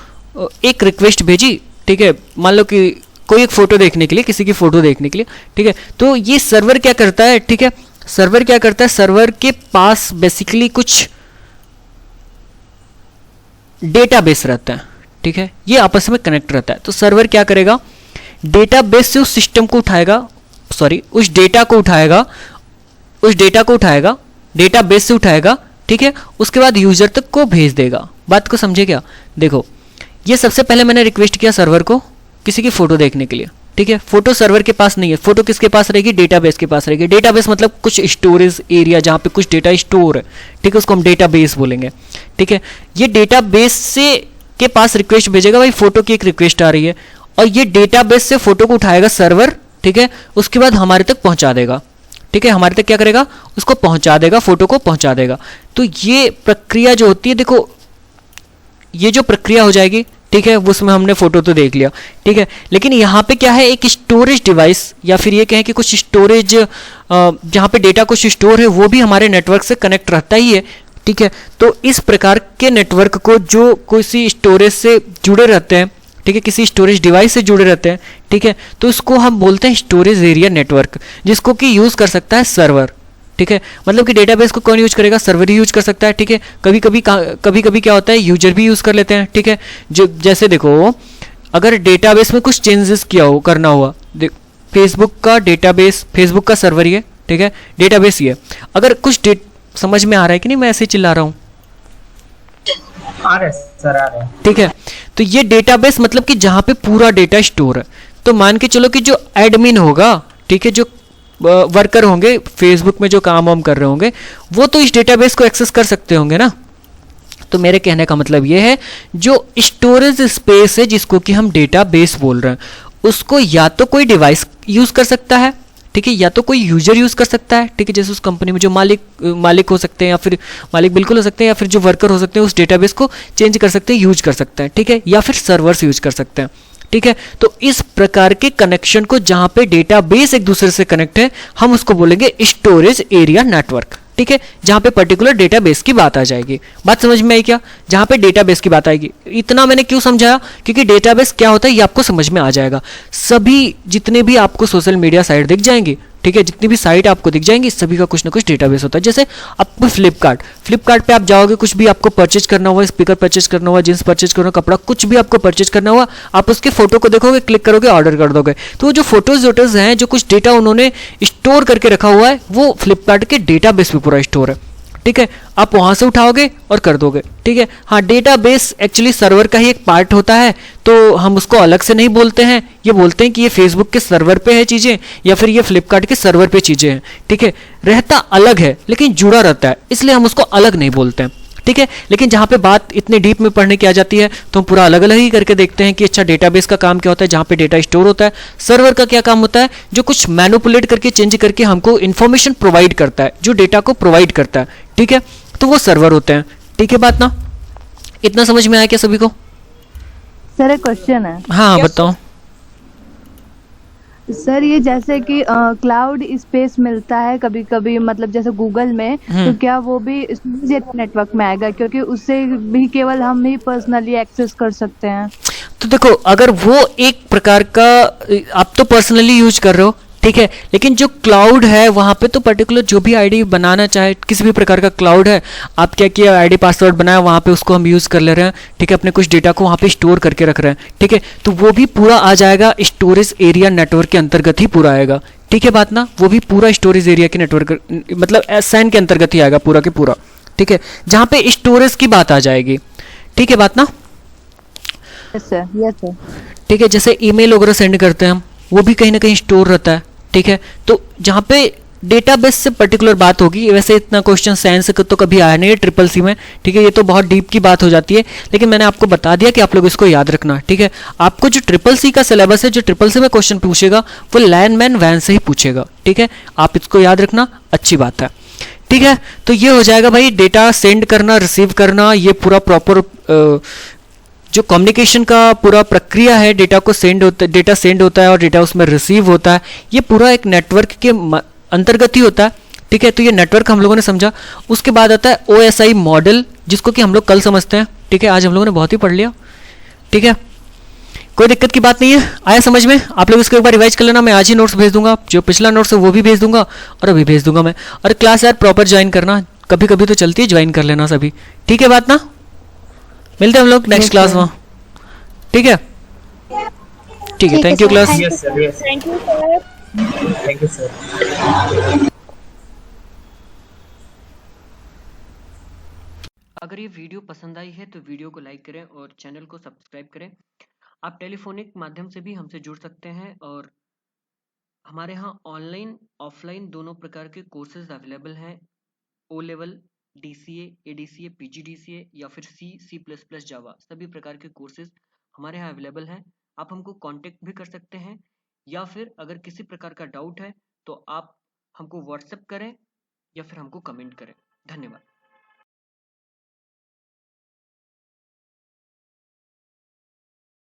एक रिक्वेस्ट भेजी, ठीक है, मान लो कि कोई एक फ़ोटो देखने के लिए, किसी की फ़ोटो देखने के लिए, ठीक है, तो ये सर्वर क्या करता है, ठीक है, सर्वर क्या करता है, सर्वर के पास बेसिकली कुछ डेटाबेस रहता है, ठीक है, ये आपस में कनेक्ट रहता है। तो सर्वर क्या करेगा, डेटाबेस से उस सिस्टम को उठाएगा, सॉरी उस डेटा को उठाएगा, डेटाबेस से उठाएगा, ठीक है, उसके बाद यूजर तक को भेज देगा। बात को समझे क्या? देखो ये सबसे पहले मैंने रिक्वेस्ट किया सर्वर को किसी की फ़ोटो देखने के लिए, ठीक है, फोटो सर्वर के पास नहीं है, फोटो किसके पास रहेगी, डेटाबेस के पास रहेगी। डेटाबेस मतलब कुछ स्टोरेज एरिया जहाँ पे कुछ डेटा स्टोर है, ठीक है, उसको हम डेटाबेस बोलेंगे, ठीक है। ये डेटाबेस से के पास रिक्वेस्ट भेजेगा, भाई फोटो की एक रिक्वेस्ट आ रही है, और ये डेटाबेस से फोटो को उठाएगा सर्वर, ठीक है, उसके बाद हमारे तक पहुंचा देगा, ठीक है, हमारे तक क्या करेगा, उसको पहुंचा देगा, फोटो को पहुंचा देगा। तो ये प्रक्रिया जो होती है, देखो ये जो प्रक्रिया हो जाएगी, ठीक है, उसमें हमने फोटो तो देख लिया, ठीक है, लेकिन यहाँ पे क्या है, एक स्टोरेज डिवाइस या फिर ये कहें कि कुछ स्टोरेज जहाँ पे डेटा कुछ स्टोर है वो भी हमारे नेटवर्क से कनेक्ट रहता ही है, ठीक है। तो इस प्रकार के नेटवर्क को जो किसी स्टोरेज से जुड़े रहते हैं, ठीक है, किसी स्टोरेज डिवाइस से जुड़े रहते हैं, ठीक है, तो इसको हम बोलते हैं स्टोरेज एरिया नेटवर्क, जिसको कि यूज़ कर सकता है सर्वर, ठीक है। मतलब कि डेटाबेस को कौन यूज करेगा, सर्वर ही यूज कर सकता है, ठीक है। कभी कभी क्या होता है, यूजर भी यूज कर लेते हैं, ठीक है। जो जैसे देखो अगर डेटाबेस में कुछ चेंजेस करना हुआ, फेसबुक का डेटाबेस, फेसबुक का सर्वर ही है, ठीक है, डेटाबेस ही है। अगर कुछ समझ में आ रहा है कि नहीं, मैं ऐसे ही चिल्ला रहा हूँ, आ रहे सर, आ रहे, ठीक है। तो ये डेटाबेस मतलब कि जहाँ पे पूरा डेटा स्टोर है। तो मान के चलो कि जो एडमिन होगा, ठीक है, जो वर्कर होंगे फेसबुक में जो काम वाम कर रहे होंगे, वो तो इस डेटाबेस को एक्सेस कर सकते होंगे ना। तो मेरे कहने का मतलब ये है, जो स्टोरेज स्पेस है जिसको कि हम डेटाबेस बोल रहे हैं, उसको या तो कोई डिवाइस यूज कर सकता है, ठीक है, या तो कोई यूजर यूज कर सकता है, ठीक है, जैसे उस कंपनी में जो मालिक हो सकते हैं, या फिर मालिक बिल्कुल हो सकते हैं, या फिर जो वर्कर हो सकते हैं, उस डेटाबेस को चेंज कर सकते हैं, यूज कर सकते हैं, ठीक है, या फिर सर्वर्स यूज कर सकते हैं, ठीक है। तो इस प्रकार के कनेक्शन को, जहां पे डेटाबेस एक दूसरे से कनेक्ट है, हम उसको बोलेंगे स्टोरेज एरिया नेटवर्क, ठीक है, जहां पे पर्टिकुलर डेटाबेस की बात आ जाएगी। बात समझ में आई क्या? जहां पे डेटाबेस की बात आएगी। इतना मैंने क्यों समझाया, क्योंकि डेटाबेस क्या होता है ये आपको समझ में आ जाएगा। सभी जितने भी आपको सोशल मीडिया साइट दिख जाएंगी, ठीक है, जितनी भी साइट आपको दिख जाएंगी, सभी का कुछ ना कुछ डेटाबेस होता है। जैसे आपको फ्लिपकार्ट पे आप जाओगे, कुछ भी आपको परचेज करना हुआ, स्पीकर परचेज करना हुआ, जींस परचेज करना हुआ, कपड़ा कुछ भी आपको परचेज करना हुआ, आप उसके फोटो को देखोगे, क्लिक करोगे, ऑर्डर कर दोगे। तो वो जो फोटोज हैं, जो कुछ डेटा उन्होंने स्टोर करके रखा हुआ है, वो फ्लिपकार्ट के डेटाबेस में पूरा स्टोर है, ठीक है, आप वहां से उठाओगे और कर दोगे, ठीक है। हाँ, डेटाबेस एक्चुअली सर्वर का ही एक पार्ट होता है, तो हम उसको अलग से नहीं बोलते हैं, ये बोलते हैं कि ये फेसबुक के सर्वर पे है चीज़ें, या फिर ये फ्लिपकार्ट के सर्वर पे चीज़ें हैं, ठीक है। रहता अलग है लेकिन जुड़ा रहता है, इसलिए हम उसको अलग नहीं बोलते हैं, ठीक है। लेकिन जहाँ पे बात इतने डीप में पढ़ने की आ जाती है, तो हम पूरा अलग अलग ही करके देखते हैं कि अच्छा डेटाबेस का काम क्या होता है, जहाँ पे डेटा स्टोर होता है। सर्वर का क्या काम होता है, जो कुछ मैनिपुलेट करके, चेंज करके हमको इन्फॉर्मेशन प्रोवाइड करता है, जो डेटा को प्रोवाइड करता है, ठीक है, तो वो सर्वर होते हैं, ठीक है। बात ना, इतना समझ में आया क्या सभी को? सर एक क्वेश्चन है। हाँ बताओ। सर ये जैसे कि क्लाउड स्पेस मिलता है कभी कभी, मतलब जैसे गूगल में, तो क्या वो भी नेटवर्क में आएगा, क्योंकि उससे भी केवल हम ही पर्सनली एक्सेस कर सकते हैं। तो देखो, अगर वो एक प्रकार का आप तो पर्सनली यूज कर रहे हो, ठीक है, लेकिन जो क्लाउड है वहाँ पे तो पर्टिकुलर जो भी आईडी बनाना चाहे, किसी भी प्रकार का क्लाउड है, आप क्या किया, आईडी पासवर्ड बनाया, वहाँ पे उसको हम यूज़ कर ले रहे हैं, ठीक है, अपने कुछ डेटा को वहाँ पे स्टोर करके रख रहे हैं, ठीक है, तो वो भी पूरा आ जाएगा स्टोरेज एरिया नेटवर्क के अंतर्गत ही पूरा आएगा, ठीक है। बात ना, वो भी पूरा स्टोरेज एरिया के नेटवर्क मतलब SAN के अंतर्गत ही आएगा पूरा के पूरा, ठीक है, जहाँ पे स्टोरेज की बात आ जाएगी, ठीक है। बात ना, यस सर। ठीक है, जैसे ईमेल वगैरह सेंड करते हैं हम, वो भी कहीं ना कहीं स्टोर रहता है, ठीक है। तो जहाँ पे डेटाबेस से पर्टिकुलर बात होगी, वैसे इतना क्वेश्चन साइंस का तो कभी आया नहीं है CCC में, ठीक है, ये तो बहुत डीप की बात हो जाती है, लेकिन मैंने आपको बता दिया कि आप लोग इसको याद रखना, ठीक है। आपको जो CCC का सिलेबस है, जो CCC में क्वेश्चन पूछेगा, वो लैन मैन वैन से ही पूछेगा, ठीक है, आप इसको याद रखना, अच्छी बात है। ठीक है। तो ये हो जाएगा भाई, डेटा सेंड करना, रिसीव करना, ये पूरा प्रॉपर जो कम्युनिकेशन का पूरा प्रक्रिया है, डेटा को सेंड होता है, डेटा सेंड होता है और डेटा उसमें रिसीव होता है, ये पूरा एक नेटवर्क के अंतर्गत ही होता है। ठीक है, तो ये नेटवर्क हम लोगों ने समझा। उसके बाद आता है OSI मॉडल, जिसको कि हम लोग कल समझते हैं। ठीक है, आज हम लोगों ने बहुत ही पढ़ लिया। ठीक है, कोई दिक्कत की बात नहीं है, आया समझ में? आप लोग इसको एक बार रिवाइज कर लेना, मैं आज ही नोट्स भेज दूंगा, जो पिछला नोट्स है वो भी भेज दूंगा और अभी भेज दूंगा मैं। और क्लास यार प्रॉपर ज्वाइन करना, कभी कभी तो चलती है, ज्वाइन कर लेना सभी। ठीक है बात ना? मिलते हैं हम लोग नेक्स्ट क्लास में। ठीक है, ठीक है, thank you class. Yes sir, yes thank you sir. Thank you sir. अगर ये वीडियो पसंद आई है तो वीडियो को लाइक करें और चैनल को सब्सक्राइब करें। आप टेलीफोनिक माध्यम से भी हमसे जुड़ सकते हैं और हमारे यहाँ ऑनलाइन ऑफलाइन दोनों प्रकार के कोर्सेज अवेलेबल हैं। O level, DCA, ADCA, PGDCA या फिर C++ जावा, सभी प्रकार के कोर्सेज हमारे यहाँ अवेलेबल हैं। आप हमको कांटेक्ट भी कर सकते हैं, या फिर अगर किसी प्रकार का डाउट है तो आप हमको व्हाट्सएप करें या फिर हमको कमेंट करें। धन्यवाद।